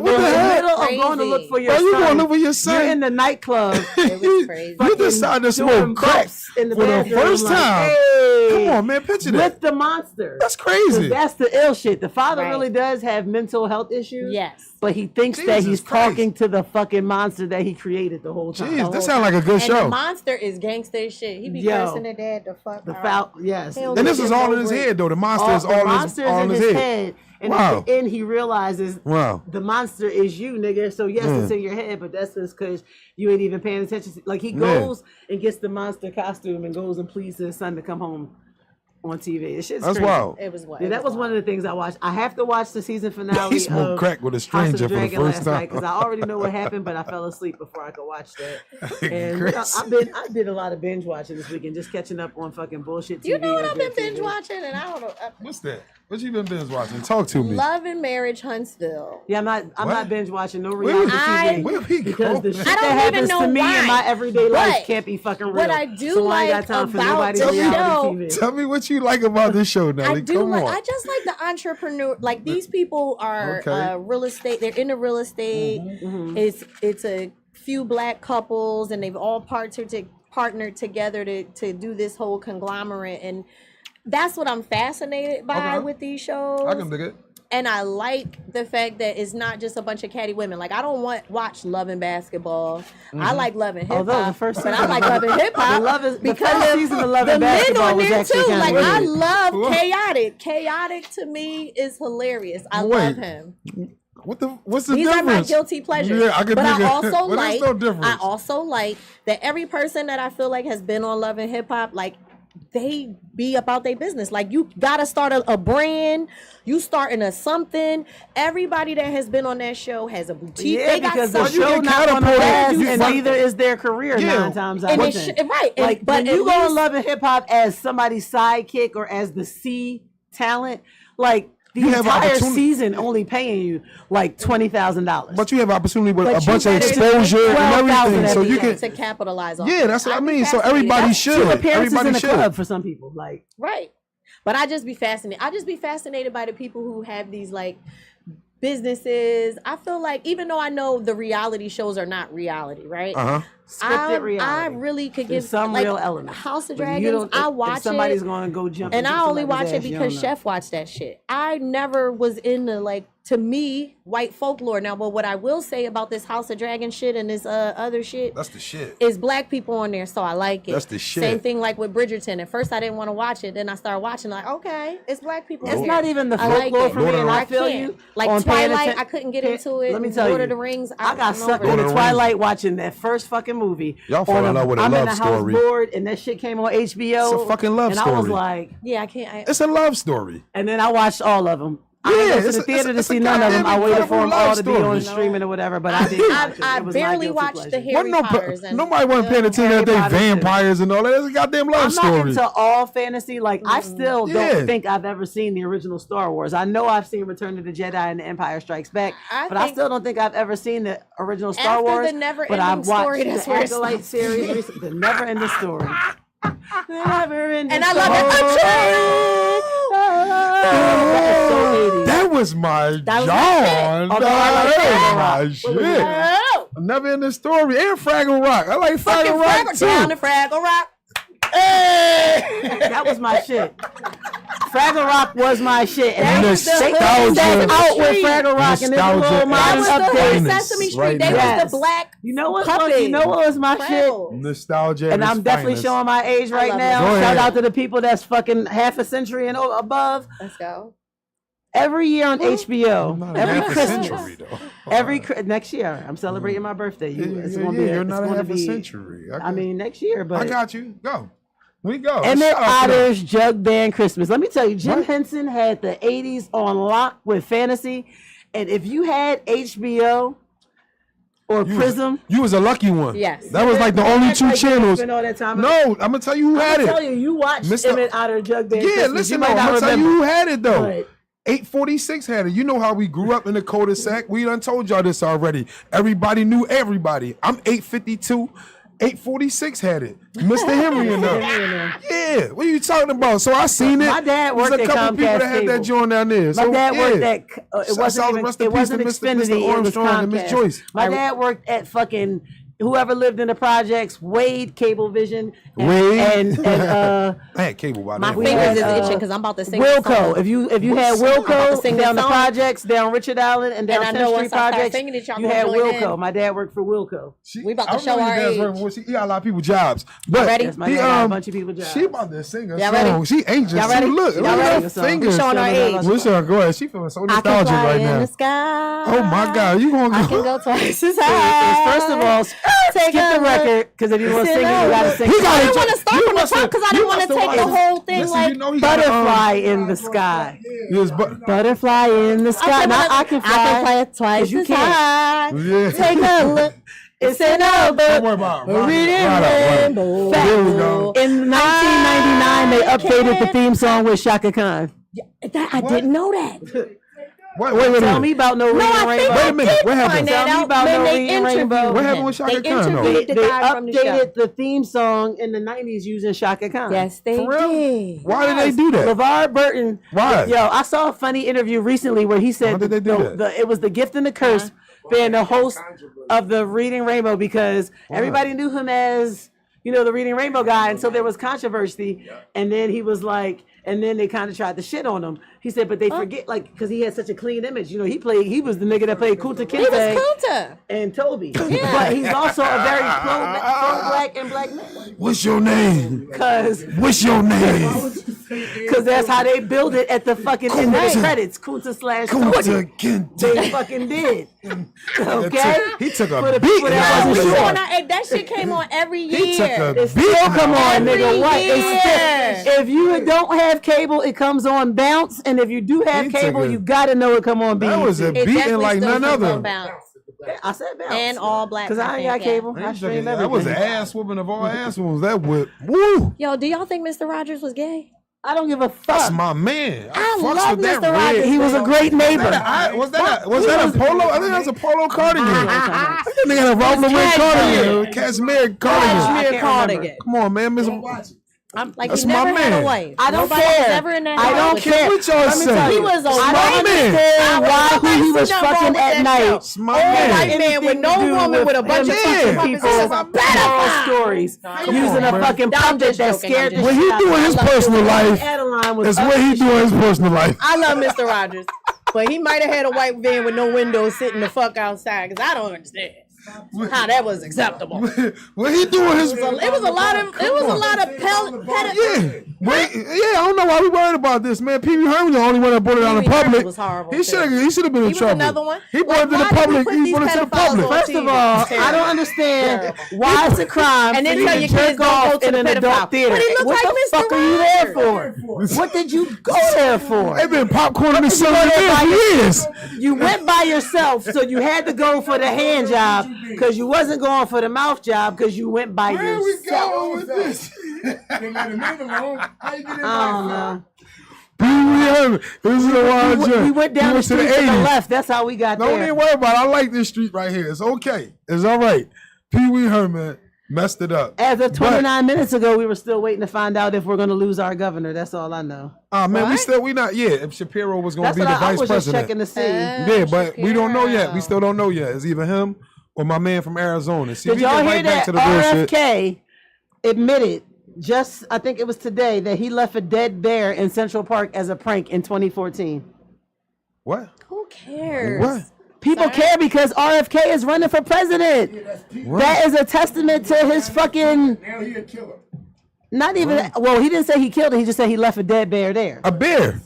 the in the hell? middle of going to look for your Bro, son. you gonna look for your son? You're in the nightclub. It was crazy. You decided to doing smoke crack bumps in the for the bathroom, first like, time. hey, Come on, man, picture that. with the monster. That's 'Cause crazy. that's the ill shit. The father Right. really does have mental health issues. Yes. But he thinks that Jesus he's Christ. talking to the fucking monster that he created the whole time. Jeez, that sounds like a good And show. the monster is gangster as shit. He be Yo. cursing the dad the fuck The out. foul, yes. Hell And this yeah. is all in his head, though. The monster is the all in monster his, is all in in his his head. head. And Wow. at the end, he realizes Wow. the monster is you, nigga. So yes, it's in your head, but that's just because you ain't even paying attention. Like he goes and gets the monster costume and goes and pleads his son to come home on TV. This shit's That's crazy. wild. It was what? Yeah, that was one of the things I watched. I have to watch the season finale. He smoked of crack with a House of stranger the for the Dragon first last time. night because I already know what happened, but I fell asleep before I could watch that. And Crazy. I did a lot of binge watching this weekend, just catching up on fucking bullshit TV. You know what on I've been good binge TV. watching, and I don't know. What's that? What you been binge watching? Talk to me. Love and Marriage Huntsville. Yeah, I'm not What? binge watching no Where reality I- TV Where we because the going? shit I that don't even happens know to me why. in my everyday life But can't be fucking real. what I do so I ain't like got time for about nobody's the reality show- TV. Tell me what you like about this show, I Nelly. do Come like. on. I just like the entrepreneur. Like these people are Okay. real estate. They're into real estate. It's a few black couples, and they've all partnered together to do this whole conglomerate, and that's what I'm fascinated by Okay. with these shows. I can dig it. And I like the fact that it's not just a bunch of catty women. Like I don't watch Love and Basketball. I like Love and Hip Although the Hop, first but I season like of Love and Hip Hop the because first of season of Love the and men Basketball on was there actually too. kinda Like good. I love What? Chaotic. Chaotic to me is hilarious. I Wait. love him. What's the These difference? are my guilty pleasures. Yeah, I can but dig I it. also But there's like no difference. I also like that every person that I feel like has been on Love and Hip Hop, like they be about their business. Like you gotta start a brand, you starting a something. Everybody that has been on that show has a boutique. Yeah, they got because the something. show get not on the catapulted. last, You and fuck- neither is their career Yeah. 9 times out And of it 10. sh- right, and- Like but when at you go least- on Love and Hip Hop as somebody's sidekick or as the C talent, like the You have entire opportunity- season only paying you like $20,000. But you have opportunity with But a you bunch of better exposure and 12,000 everything, at so the you end can. to capitalize on. Yeah, that's what I I'd be mean. So fascinated. everybody That's should. Two appearances Everybody in a should. club for some people. Like right. But I just be fascinated. I just be fascinated by the people who have these like businesses. I feel like even though I know the reality shows are not reality, right? scripted I reality. really could There's give some like, real elements. House of But you Dragons. don't- I if watch somebody's it, going to go jump. and into I only somebody's watch it ass, you because don't know. Chef watched that shit. I never was into like, to me, white folklore. Now, but what I will say about this House of Dragon shit and this other shit That's the shit. is black people on there, so I like it. That's the shit. Same thing like with Bridgerton. At first, I didn't want to watch it. Then I started watching. Like, okay, it's black people. It's on not here. even the I like folklore it. for me, and I feel can't. you. Like on paying Twilight, atten- I couldn't get into it. Let me tell Lord you, of the Rings, I got sucked over into it. Rings. Twilight watching that first fucking movie. Y'all fall in love with a I'm in love the story. house board, and that shit came on HBO. It's a fucking love and I was story. like, Yeah, I can't. It's a love story. and then I watched all of them. I didn't go to it's the theater to it's see none of them. I waited for them incredible all to be love on story. streaming or whatever, but I didn't watch it. I It was my barely guilty watched pleasure. the Harry Wasn't Potters. And nobody wasn't paying attention Harry that they Potter too. vampires and all that. It's a goddamn love I'm not story. into all fantasy. Like I still Yeah. don't think I've ever seen the original Star Wars. I know I've seen Return of the Jedi and The Empire Strikes Back, but I still don't think I've ever seen the original Star after Wars. the never but ending I've watched story, the that's where it Acolyte stops. series recently. The never ending story. The never ending And I love it. That is so 80s. That was my was John. my Although I like Fraggle my Rock. shit. Oh, Never in the story. And Fraggle Rock. I like fucking Fraggle Rock Fraggle down the too. Fraggle Rock. That was my shit. Fraggle Rock was my shit. And That they was the shake nostalgia. that out with Street. Fraggle Rock and this Nostalgia. little That modern was the update. whole Finest Sesame Street. right They now. was the black You know what? puppet. You know what was my shit? Fraggle. Nostalgia. And at I'm its definitely finest. showing my age right love now. it. Go Shout ahead. out to the people that's fucking half a century and above. Let's go. Every year on HBO, Not every half a Christmas, century, though. next year, I'm celebrating my birthday. It's Yeah, gonna be. you're It's not a gonna half a be. century. I mean, next year, but I got you. Go. We go. Emmett Shout out to them. Otter's Jug Band Christmas. Let me tell you, Jim What? Henson had the 80s on lock with fantasy. And if you had HBO or Prism, You was a lucky one. Yes. That was like the only act two like you channels. spent all that time. No, I'm gonna tell you who had I'm tell it. you, you watched Mr. Emmett Otter Jug Band Yeah, Christmas. listen, You though, might I'm not gonna tell you remember. who had it though. But 846 had it. You know how we grew up in the cul-de-sac. We done told y'all this already. Everybody knew everybody. I'm 852. 846 had it. Mr. Henry and them. Yeah, what are you talking about? So I seen it. My dad worked There's a at couple people Comcast that had that Cable. joint down there. My So, dad worked yeah. at, it wasn't even, Rest in it peace wasn't to Mr. Xfinity, it was Armstrong and Miss Comcast. Joyce. My dad worked at fucking, whoever lived in the projects, Wade Cablevision. And, Wade? and I had cable by My then. We fingers had, is itching because I'm about to sing. Wilco. the song. If you had about to Wilco sing the down the song. projects, down Richard Allen and down And I 10th know Street once I start projects, singing it, y'all you gonna had join Wilco. in. My dad worked for Wilco. We about to I show remember our your dad's age. working with- He got a lot of people jobs. But ready? Yes, my dad got a bunch of people jobs. She about to sing a Y'all song. ready? She anxious. Y'all ready? See, look, Y'all look ready? at her fingers. We showing our age. What's her? Go ahead. She feeling so I can nostalgic fly right in now. the sky. Oh my God, you gonna I go? can go twice as high. First of all, Take skip a the look. record, because if you want to Sit sing it, you down. got to sing He it. got I didn't want to You start from the must top have- because I you didn't want to must have take the watched- whole thing Listen, like you know he got, Butterfly in the sky. Yes, but Butterfly in the sky. Now I can fly. it twice you as can't. high. yeah. Take a look. It's in a Don't book. worry about it. Reading Right up. rainbow. There we go. In 1999, they updated the theme song with Shaka Khan. I didn't know that. Wait a minute. Tell me about no No, Reading I think Rainbow. Wait a I minute, did what happened? find Tell that me out about when No they Reading Rainbow. interviewed What happened him. with Shaka They Khan, though? interviewed the They guy from the show. updated the theme song in the 90s using Shaka Khan. Yes, they For real? did. Why did they do that? LeVar Burton. Why? Yo, I saw a funny interview recently where he said Why did they do that? it was The Gift and the Curse being the host of the Reading Rainbow because everybody knew him as, the Reading Rainbow guy. And so there was controversy. And then he was like, and then they kind of tried to shit on him. He said, but they forget, because he had such a clean image. He was the nigga that played Kunta He was Kinte Kunta. and Toby. But he's also a very pro-black and black man. What's your name? Because What's your name? that's how they build it at the fucking end of the credits. Kunta / Toby. Kunta Kinte. They fucking did. Okay? He took a For the beat. people that wasn't Yeah. sure. That shit came on every year. He took a It beat. still come on, Every nigga. What? year. It's still, if you don't have cable, it comes on Bounce, and if you do have He took cable, a- you gotta know it come on BET. That was a It beating definitely like still none comes on other. Bounce. I said Bounce. And all black. Because I ain't got content, cable. yeah. I stream everything. That was an ass whooping of all ass whoopings. That whip. Woo. Yo, do y'all think Mr. Rogers was gay? I don't give a fuck. That's my man. I fucks love with that Mr. Rogers. red. He was a great neighbor. Was that a polo? I think that was a polo cardigan. I think they got a Ralph Lauren cardigan. Cashmere cardigan. Cashmere I can't cardigan. Come on, man. Miss- Like That's he my never had man. a wife. I don't Nobody care. was ever in that I house don't with care. him. What y'all Let me say? tell He you, was a I white don't man. understand why who he was Nothing wrong fucking with at that night. show. My All man. White man with no anything to do woman with a bunch of him fucking teaching puppets people is a moral pedophile. stories, Come using on, a man. fucking I'm puppet just that joking, scared I'm the What just shit he out do of in me. his personal life Adeline was is what he do in his personal life. I love Mr. Rogers, but he might have had a white van with no windows sitting the fuck outside because I don't understand. How that was acceptable. What he doing his? It was a lot of Yeah. Wait, I don't know why we worried about this, man. Pee Wee Herman the only one that brought it out in Pee Wee Herman public. was horrible, He should have been in He was trouble. another one. He brought it to the Why did we public. put He these brought it to the pedophiles public. on First of all, I don't understand why it's a crime And then for you tell to your kids jerk don't off go to in the an pedophile. adult theater. But he looked What like the Mr. fuck are you there Rogers. for? What did you go there for? They been popcorn in the You go sun there by for years. You went by yourself, so you had to go for the hand job because you wasn't going for the mouth job because you went by Where we yourself. going with this? They let him in alone. How you get in I don't know. Pee Wee Herman. This is a wild We joint. went down the to street to the 80s. left. That's how we got Don't there. even worry about it. I like this street right here. It's okay. It's all right. Pee Wee Herman messed it up. As of 29 minutes ago, we were still waiting to find out if we're going to lose our governor. That's all I know. Man, we not. Yeah, if Shapiro was going to That's be what the I vice was just checking president. to see. Yeah, but we don't know yet. Shapiro. We still don't know yet. It's either him or my man from Arizona. See, Did we y'all get hear right back that to the bullshit. RFK admitted just, I think it was today, that he left a dead bear in Central Park as a prank in 2014? What? Who cares? What? People care because RFK is running for president. That is a testament to his fucking, Now he a killer. not even, well, he didn't say he killed it. He just said he left a dead bear there. A bear.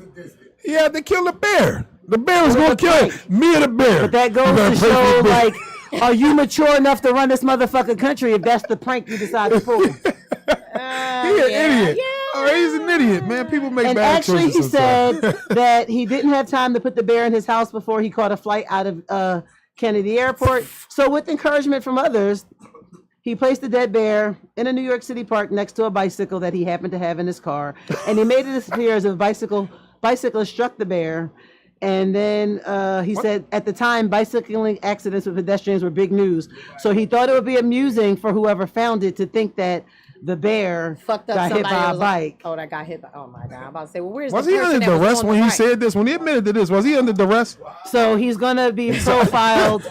He had to kill the bear. The bear was going to kill prank. me or the bear. But that You goes better to pray for show, the bear. like, are you mature enough to run this motherfucking country if that's the prank you decide to pull? He an idiot. Oh, he's an idiot, man. People make And bad actually, choices he said sometimes. that he didn't have time to put the bear in his house before he caught a flight out of Kennedy Airport. So, with encouragement from others, he placed the dead bear in a New York City park next to a bicycle that he happened to have in his car, and he made it appear as if a bicyclist struck the bear. And then he said at the time, bicycling accidents with pedestrians were big news. So he thought it would be amusing for whoever found it to think that the bear Fucked up got hit somebody by that a was bike. Oh, that got hit by. Oh my god! I'm about to say, well, where's Was the he person under that was duress on when the he right? said this? When he admitted to this, was he under duress? So he's gonna be profiled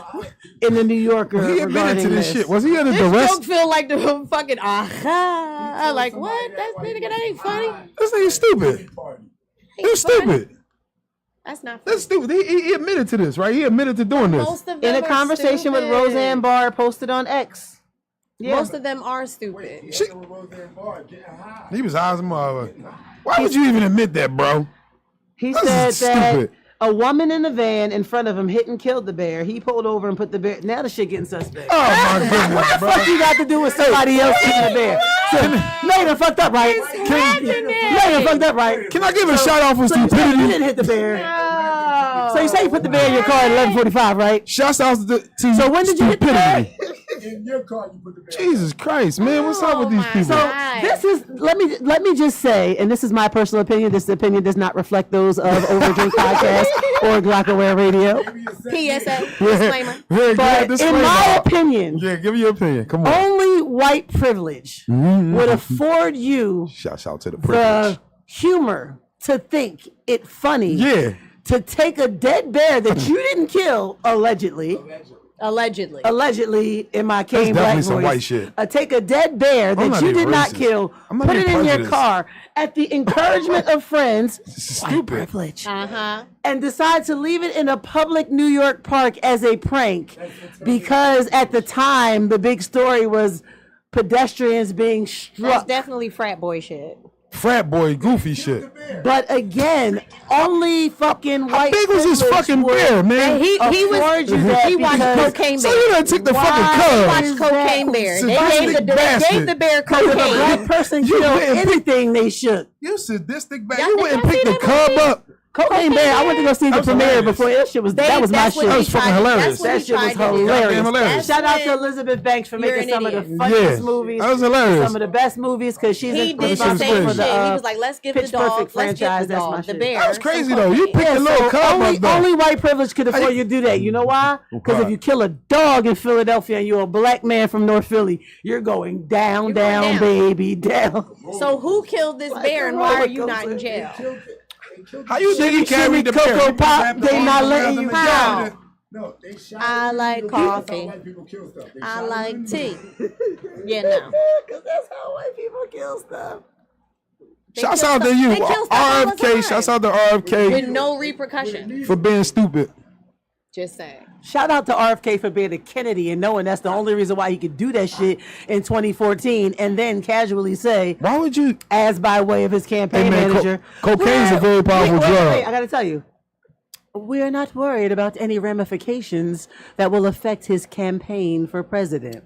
in the New Yorker. He admitted regarding to this this shit. Was he under This duress? joke feel like the fucking aha. Like what? That ain't funny. This nigga stupid. He's stupid. That's not funny. That's stupid. He admitted to this, right? He admitted to doing this. Most of them In a are conversation with stupid. Roseanne Barr posted on X. Yeah. Most of them are stupid. He was high as a motherfucker. Why would you even admit that, bro? He That's said that stupid. a woman in a van in front of him hit and killed the bear. He pulled over and put the bear. Now the shit getting suspect. Oh my goodness, bro. What you got to do with somebody else hitting the bear? So, now you done fucked up, right? Now you done fucked up, right? Can I give a shout out for So you said you stupidity? didn't hit the bear. Oh. So you say you put the bear in your car at 11:45, right? Shouts out to So when did you hit the bear? stupidity. In your car, you put the bag. Jesus Christ, man, what's up with these my people? God. This is let me just say, and this is my personal opinion. This opinion does not reflect those of Overdrink Podcast or Glockaware Radio. PSA disclaimer. Yeah, But in my opinion, yeah, give me your opinion. Come on. only white privilege would afford you Shouts out to the privilege. the humor to think it funny. Yeah. To take a dead bear that you didn't kill, allegedly, in my cane black definitely some voice, white shit. Take a dead bear that not you even did not racist. kill, I'm not put it being in your prejudiced. car at the encouragement of friends, white Stupid. privilege, Uh-huh. and decide to leave it in a public New York park as a prank because at the time the big story was pedestrians being That's struck. definitely frat boy shit. Frat boy, goofy shit. But again, only fucking How white big was this privilege fucking would bear, man? He afford you that he watched because- Cocaine So Bear. you done took the Why? fucking cub. Watched Cocaine Bear. They Sadistic gave bastard. the bear If a black cocaine. person You killed went and picked- anything, they should. You sadistic bastard. Y'all- You went and y'all picked see the that cub movie? up. Cocaine Bear. I went to go see the That was premiere hilarious. before that shit was. That was my That's shit. what That he was fucking tried- hilarious. That's what That he shit was tried to do. hilarious. Goddamn hilarious. Shout out to when- Elizabeth Banks for You're making an some of the idiot. funniest Yeah. movies. That was hilarious. Some of the best movies because she's He did the shit's same crazy. shit. He was like, let's give the Pitch dog, Perfect let's give franchise, the that's my dog, the shit. bear. That was crazy some though. You cocaine. picked the little cub only, up though. only white privilege could afford you to do that. You know why? Because if Why? you kill a dog in Philadelphia and you're a black man from North Philly, you're going down, You're going down. baby, down. So who killed this bear and why are you not in jail? How you think he Shimmy, carried the Cocoa bear? Pop, they not letting you How? No, they shot I him. like That's how coffee. white people kill stuff. They I shot him in like the tea. neck. Yeah, no. Because that's how white people kill stuff. Shouts kill out to stuff- you, they kill stuff all the RFK. time. Shouts out to With RFK no repercussion. for being stupid. Just saying. Shout out to RFK for being a Kennedy and knowing that's the only reason why he could do that shit in 2014 and then casually say, Why would you? as by way of his campaign Hey, man, manager, cocaine's a very powerful drug. I gotta tell you, we're not worried about any ramifications that will affect his campaign for president.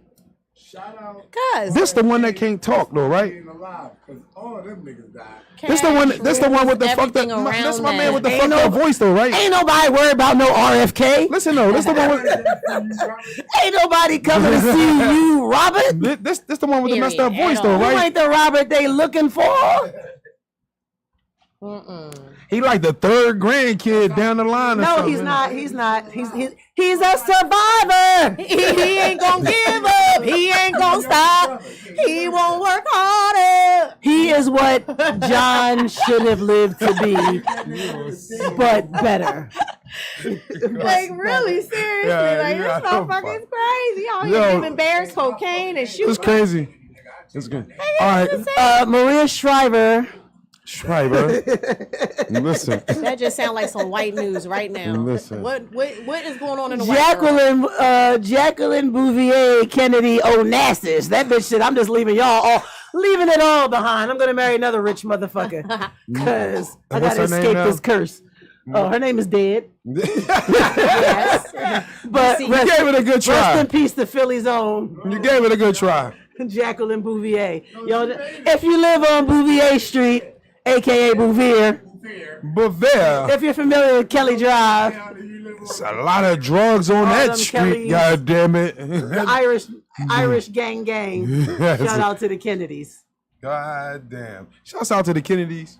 Shout out. Cause This the one that can't talk though, right? Being alive, because all of them niggas died. This the one. This the one with the fucked up. everything around That's my man with the Ain't fucked no- up voice though, right? Ain't nobody worried about no RFK. Listen though, this the one with. Ain't nobody coming to see you, Robert. This the one with the messed up Period. voice At though, all. You right? ain't the Robert they looking for. He like the third grandkid down the line. Or No, something. he's not. He's not. He's a survivor. he ain't gonna give up. He ain't gonna stop. He won't work harder. He is what John should have lived to be, but better. Like really, seriously, Yeah, like yeah, this motherfucker is crazy. Y'all Yo. here giving bears cocaine and shooting. It's crazy. It's good. All right, Maria Shriver. Schreiber. Listen. That just sounds like some white news right now. Listen. What is going on in the white world? Jacqueline Bouvier Kennedy Onassis. That bitch shit. I'm just leaving leaving it all behind. I'm gonna marry another rich motherfucker because I What's gotta her name escape now? this curse. Oh, her name is dead. Yes. But You You gave it a good rest try. in peace to Philly's own You gave it a good try. Jacqueline Bouvier. Yo, if you live on Bouvier Street, aka Bouvier, But there, if you're familiar with Kelly Drive, it's a lot of drugs on All that them street. Kellys. God damn it. the Irish gang. Shout out to the Kennedys. God damn. Shouts out to the Kennedys.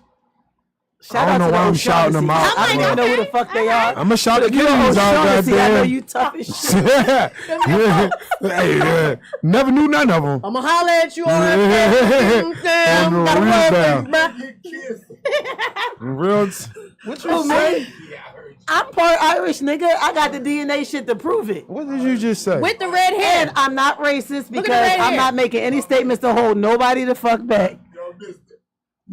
Shout I out don't know to why the I'm shouting them O'Shaughnessys. out. I don't even know who the fuck they are. I'm gonna shout the But you Kennedys out, O'Shaughnessy, I know goddamn. you tough as shit. Hey, never knew none of them. I'ma holler at you on On the Gotta rebound. work, Real. What you say? I'm part Irish, nigga. I got the DNA shit to prove it. What did you just say? with the red hair. And I'm not racist Look at the because red I'm hair. not making any statements to hold nobody the fuck back.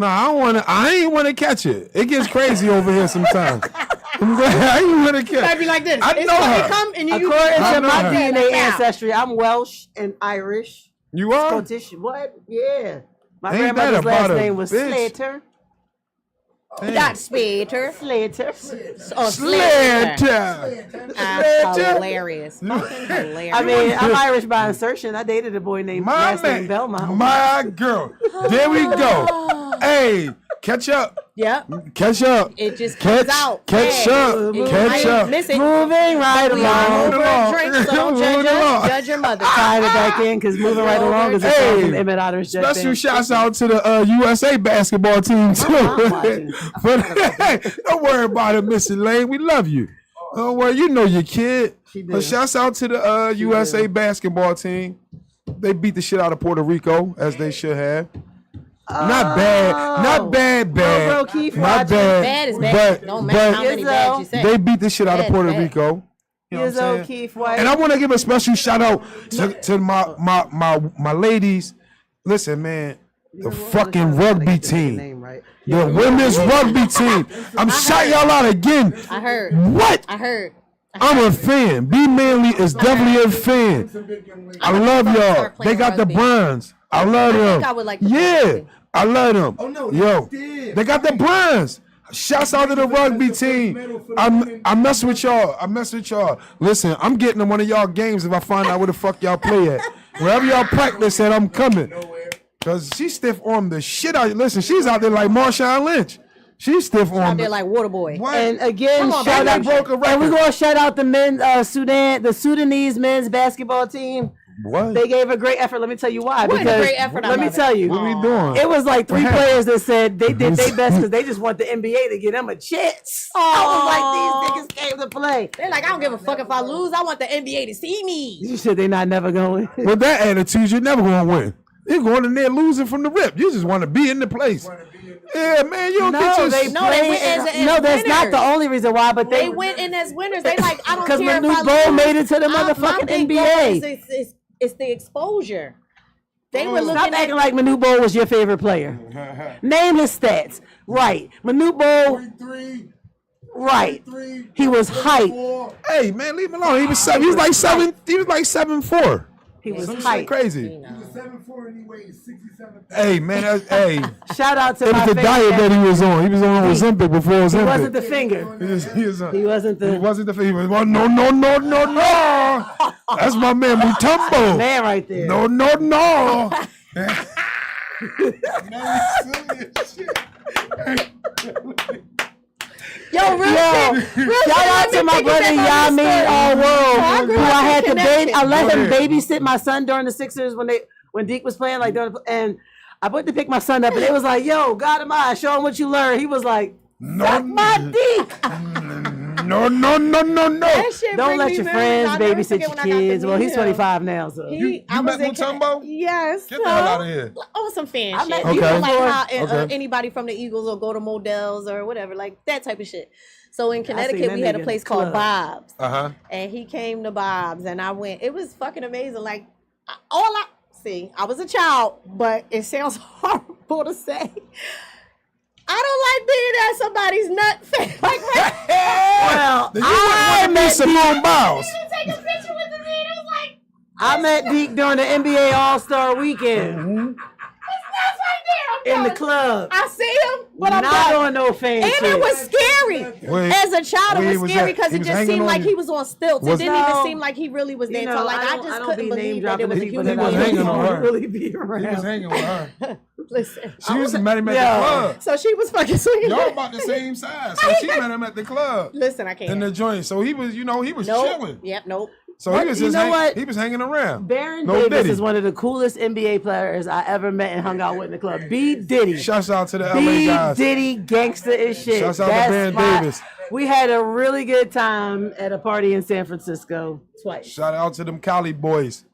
No, I ain't wanna catch it. It gets crazy over here sometimes. I ain't wanna catch Gotta be like this. I know her. It come and you According I to know my her. DNA Now. ancestry, I'm Welsh and Irish. You are? Scottish. What? Yeah. My Ain't that grandmother's last about a name was bitch? Slater. That's Spater. Slater. Oh, Slater. That's hilarious. Fucking hilarious. I mean, I'm Irish by insertion. I dated a boy named My last name man. Belmont. My girl. There we go. Hey, catch up. Yep. Catch up. It just comes Catch, out. catch Hey, up. you Catch might up. miss it. Moving right We are along. over along. a drink, so don't judge Moving us. along. Judge your mother. Tied it back in because moving right along is a Hey, song from Emmett Otter's Jet Special Band. shouts out to the USA basketball team too. I'm watching. But hey, don't worry about it, Mrs. Lane. We love you. Don't worry, you know your kid. She But did. shouts out to the USA basketball team. They beat the shit out of Puerto Rico as they should have. Not bad, not bad, bad. Bro, Keith not watching. bad. Bad is bad. But, No matter how many Izzo. bads you say. they beat the shit out of Bad, Puerto bad. Rico. You know what I'm Izzo, saying? Keith White. And I want to give a special shout out to my ladies. Listen, man, the fucking rugby team, the women's rugby team. I'm shouting y'all out again. I heard. What? I heard. I'm a fan. B Manley is definitely a fan. I love y'all. start They playing got the rugby. bronze. I love them. think I would like to play Yeah, rugby. I love them. Oh, no, Yo, they did. they got the bronze. Shouts out to the rugby team. I mess with y'all. I mess with y'all. Listen, I'm getting to one of y'all games if I find out where the fuck y'all play at. Wherever y'all practice at, I'm coming. Cause she stiff armed the shit out. Listen, she's out there like Marshawn Lynch. She's stiff Out armed. there like Waterboy. What? And again, Come on, shout baby. out Broke a and we're record. gonna shout out the the Sudanese men's basketball team. What? They gave a great effort. Let me tell you why. What a Because great effort, I let me love it. tell you, What we doing? it was like three What happened? players that said they did their best because they just want the NBA to get them a chance. I was like, these niggas came to play. They're like, I don't give a fuck if I lose. I want the NBA to see me. You said they not never going. With that attitude, you're never gonna win. You're going in there losing from the rip. You just want to be in the place. Yeah, man, you don't get your they shit. No, they played went as- as no, that's not winners. the only reason why, but They went in as winners. They like, I don't because care if Manute I Bol lose. made it to the My motherfucking big goal NBA. is the exposure. They were Stop looking acting at like Manute Bol was your favorite player. Name his stats. Right. Manute Bol, 43, Right. 33, He was hype. 34. Hey man, leave him alone. He was 7. He was like 7'4". He was Some shit hype. crazy. He was 7'4" and he weighed 67 pounds. Hey man, hey. Shout out to It my was the favorite diet that actor. he was on. He was on Ozempic before Ozempic. He wasn't the finger. He wasn't the He wasn't the. He was, well, no. That's my man Mutombo. man right there. No. Yo, real shit. Real shit, Shout out let me to my take you brother back on the Yami story. All So I World, grew who up I in had to Connecticut. I let him Go ahead. babysit my son during the Sixers when Deke was playing, like and I went to pick my son up, and it was like, "Yo, God am I? Show him what you learned." He was like, No, "My Deke." no. That shit Don't bring let me your memories. friends I'll never babysit forget your when I got to kids. Well, meet he's him. 25 now, so. You I met was in Mutombo? Yes. Get the hell out of here. On some fan I shit. met You Okay. know, like how Okay. anybody from the Eagles will go to Models or whatever, like that type of shit. So in seen Connecticut, that we had a nigga place in the called club. Bob's. Uh-huh. And he came to Bob's, and I went. It was fucking amazing. Like, I was a child, but it sounds horrible to say. I don't like being at somebody's nut face. Like, Well, Then you wouldn't be Simone Biles. take a picture with the man. It was like, I met Deke during the NBA All-Star Weekend that's right there. I'm in the telling you. club. I see him, but I'm Not not. on no fan And shit. it was scary. Wait, As a child, where it he was was scary at? because He it was just hanging seemed on like you? he was on stilts. Was- It didn't even No. seem like he really was there. You know, So like I don't just be couldn't name believe that dropping it was a people human that I was being. hanging on her. really be around. He was hanging with her. Listen. She was met him at Yo. the club. So she was fucking swinging. Y'all about the same size. So she met him at the club Listen, I can't. in the joint. So he was, he was nope. chilling. Yep. Nope. So But he was you just know what? he was hanging around. Baron No Davis Diddy. is one of the coolest NBA players I ever met and hung out with in the club. B. Diddy. Shouts out to the LA B. guys. Diddy, gangster as shit. Shouts out to That's Baron my- Davis. We had a really good time at a party in San Francisco twice. Shout out to them Cali boys.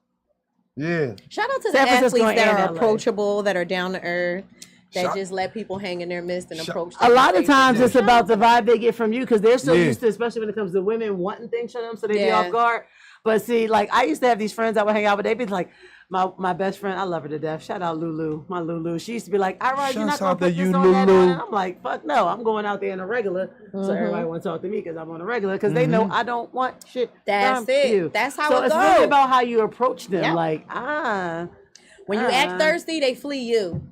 Yeah. Shout out to San the Francisco athletes that and are LA. approachable, that are down to earth, that Shout- just let people hang in their midst and approach. A them lot of faces. times it's about the vibe they get from you because they're so Yeah. used to, especially when it comes to women wanting things from them, so they be Yeah. off guard. But see, like I used to have these friends I would hang out with. They'd be like, my best friend, I love her to death. Shout out Lulu, my Lulu. She used to be like, "Irize, you're not Shouts gonna out to put you, this on that Lulu. on." And I'm like, "Fuck no, I'm going out there in a regular." So everybody want to talk to me because I'm on a regular because they know I don't want shit. That's from it. You. That's how so it it's goes. really about how you approach them. Yep. Like When you act thirsty, they flee you.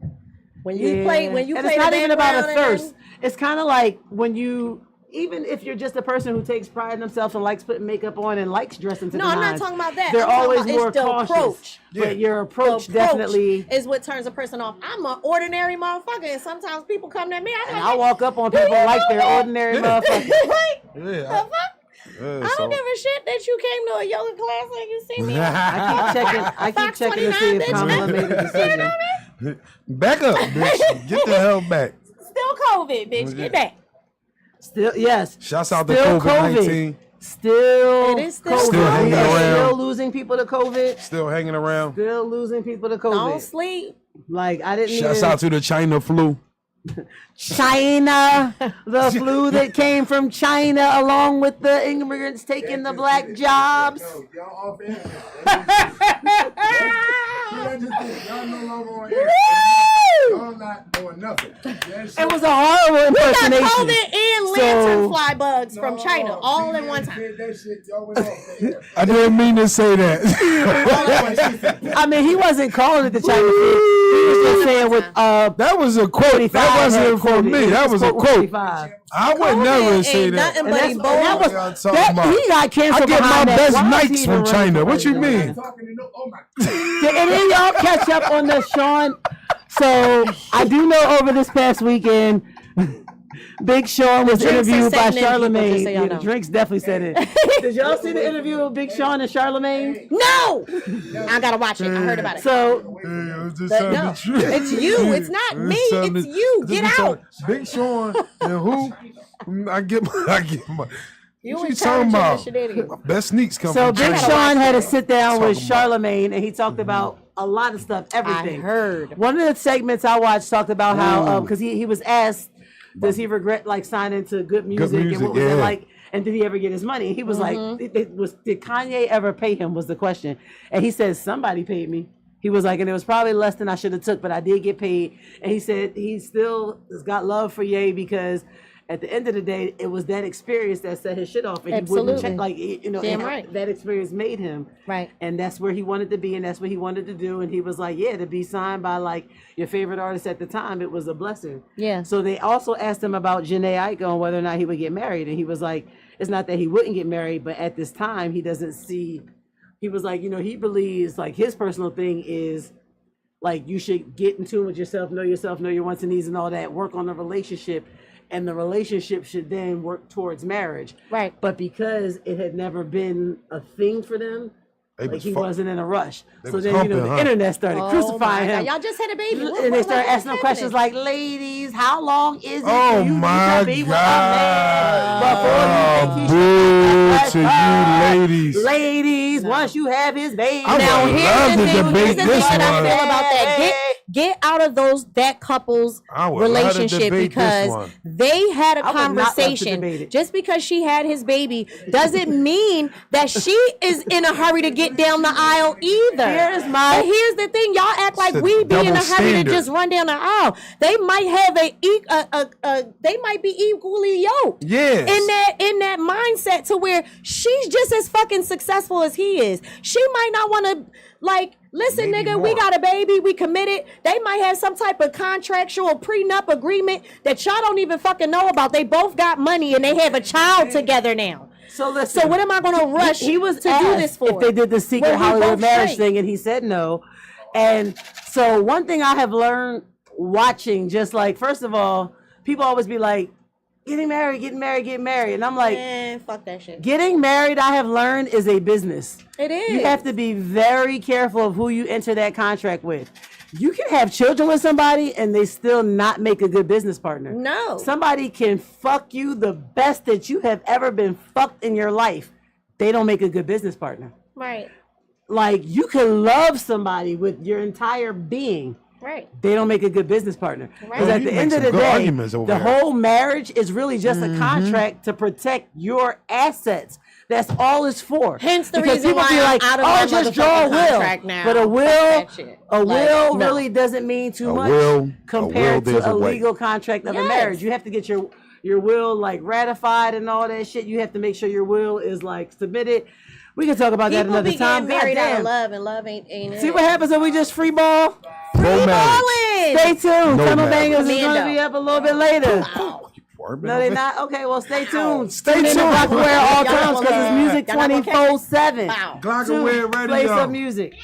When you yeah. play, And play it's not the even about a background and thirst. It's kind of like when you, even if you're just a person who takes pride in themselves and likes putting makeup on and likes dressing to No, the I'm not nines, talking about that. They're I'm talking always about more it's the cautious. approach. But your The approach definitely. is what turns a person off. I'm an ordinary motherfucker, and sometimes people come to me. I'm And like, I walk up on people you like know they're that? ordinary like, motherfuckers. Yeah. the fuck? I don't give a shit that you came to a yoga class and you see me. I keep checking to see if 29, Kamala bitch. made a decision. Back up, bitch. Get the hell back. Still COVID, bitch. Get back. Still, yes. Shouts out to Still COVID-19. Still, It is still COVID. Still hanging We are around. Still losing people to COVID. Still hanging around. Still losing people to COVID. Don't sleep. Like I didn't. Shouts even, out to the China flu. China, the flu that came from China, along with the immigrants taking the black jobs. Yo, y'all off air. That just did. Y'all no longer on air. Y'all not doing nothing. That shit- It was a horrible We got impersonation. COVID and So- lantern fly bugs from No, China all in she one just time. did that shit. Y'all went off the air. I didn't mean to say that. I mean, he wasn't calling it the China flu. He was just saying with That was a quote. That wasn't for me. That was a quote. 45. I would COVID never say ain't that. nothing And but that's, Ebola. that was, Y'all talking about. he got canceled I get my behind that. best Why was he Nikes even from running China. for What you president? mean? Talking to no. Oh my. Did any of y'all catch up on the Sean? So I do know over this past weekend, Big Sean was drinks are interviewed by setting in, people, just Charlamagne. so y'all Yeah, the know. drinks definitely set in. Did y'all see the interview with Big Sean and Charlamagne? No, I gotta watch it. I heard about it. So No, it's you. It's not me. It's you. Get out. Big Sean and who? I get my. You What in you charge talking of about? the shenanigans. Best sneaks come So from Big China. Sean had to sit down with Talking about- Charlamagne, and he talked about a lot of stuff, everything. heard. One of the segments I watched talked about how, because he was asked, does he regret like signing to Good Music, and Music, what was it yeah. like, and did he ever get his money? And he was like, did Kanye ever pay him? Was the question, and he said somebody paid me. He was like, and it was probably less than I should have took, but I did get paid. And he said he still has got love for Ye because at the end of the day, it was that experience that set his shit off, and he Absolutely. wouldn't check, like, you know, Damn and right. that experience made him. Right. And that's where he wanted to be, and that's what he wanted to do. And he was like, yeah, to be signed by like your favorite artist at the time, it was a blessing. Yeah. So they also asked him about Jhené Aiko and whether or not he would get married, and he was like, it's not that he wouldn't get married, but at this time he doesn't see. He was like, you know, he believes like his personal thing is like you should get in tune with yourself, know your wants and needs and all that, work on the relationship, and the relationship should then work towards marriage. Right. But because it had never been a thing for them, They like was he fuck- wasn't in a rush. they So was then, you know, humping, the huh? internet started Oh crucifying my God. him. Y'all just had a baby. And they started asking him questions like, ladies, how long is it Oh for you my to be with a man God. before you think he should Boo to you, ladies. Ladies, once you have his baby. I Now would here's love the to thing. debate Here's the thing this that I one. feel about that. Get out of that couple's I would love to relationship debate this because one. they had a I would not love to conversation. debate it. Just because she had his baby doesn't mean that she is in a hurry to get down the aisle either. Here's But here's the thing: y'all act like It's a we be in a double hurry standard. to just run down the aisle. They might have they might be equally yoked. Yes. In that mindset to where she's just as fucking successful as he is. She might not want to like listen, Maybe nigga, we more. got a baby, we committed. They might have some type of contractual prenup agreement that y'all don't even fucking know about. They both got money and they have a child together now. So listen. So what am I gonna rush He was to asked do this for? if they did the secret When we Hollywood both marriage straight. thing, and he said no. And so one thing I have learned watching, just like, first of all, people always be like, getting married. And I'm like, Man, fuck that shit. getting married, I have learned, is a business. It is. You have to be very careful of who you enter that contract with. You can have children with somebody and they still not make a good business partner. No. Somebody can fuck you the best that you have ever been fucked in your life. They don't make a good business partner. Right. Like, you can love somebody with your entire being. Right. They don't make a good business partner. Because Right. at You the make end of some the good day, arguments over the there. whole marriage is really just a contract to protect your assets. That's all it's for. Hence the Because reason people why be I'm like, out of oh, my just draw a motherfucking will. contract now. But a Fuck will, that shit. a Like, will no. really doesn't mean too A much will compared there's to a a way. legal contract of a Yes. marriage. You have to get your will like ratified and all that shit. You have to make sure your will is like submitted. We can talk about that People another be time. getting married out of Goddamn. love, and love ain't it. See what happens when we just free ball? No marriage. Balling. Stay tuned. No Tunnel marriage. Bangers is going to Commando. be up a little bit later. Oh, you worming No, over they there? not. Okay, well, stay tuned. Stay Tune in to tuned. Rockaware all Y'all times because it's gonna- music y'all not gonna catch it? 24/7. Wow. Glockaware Play Radio. some music.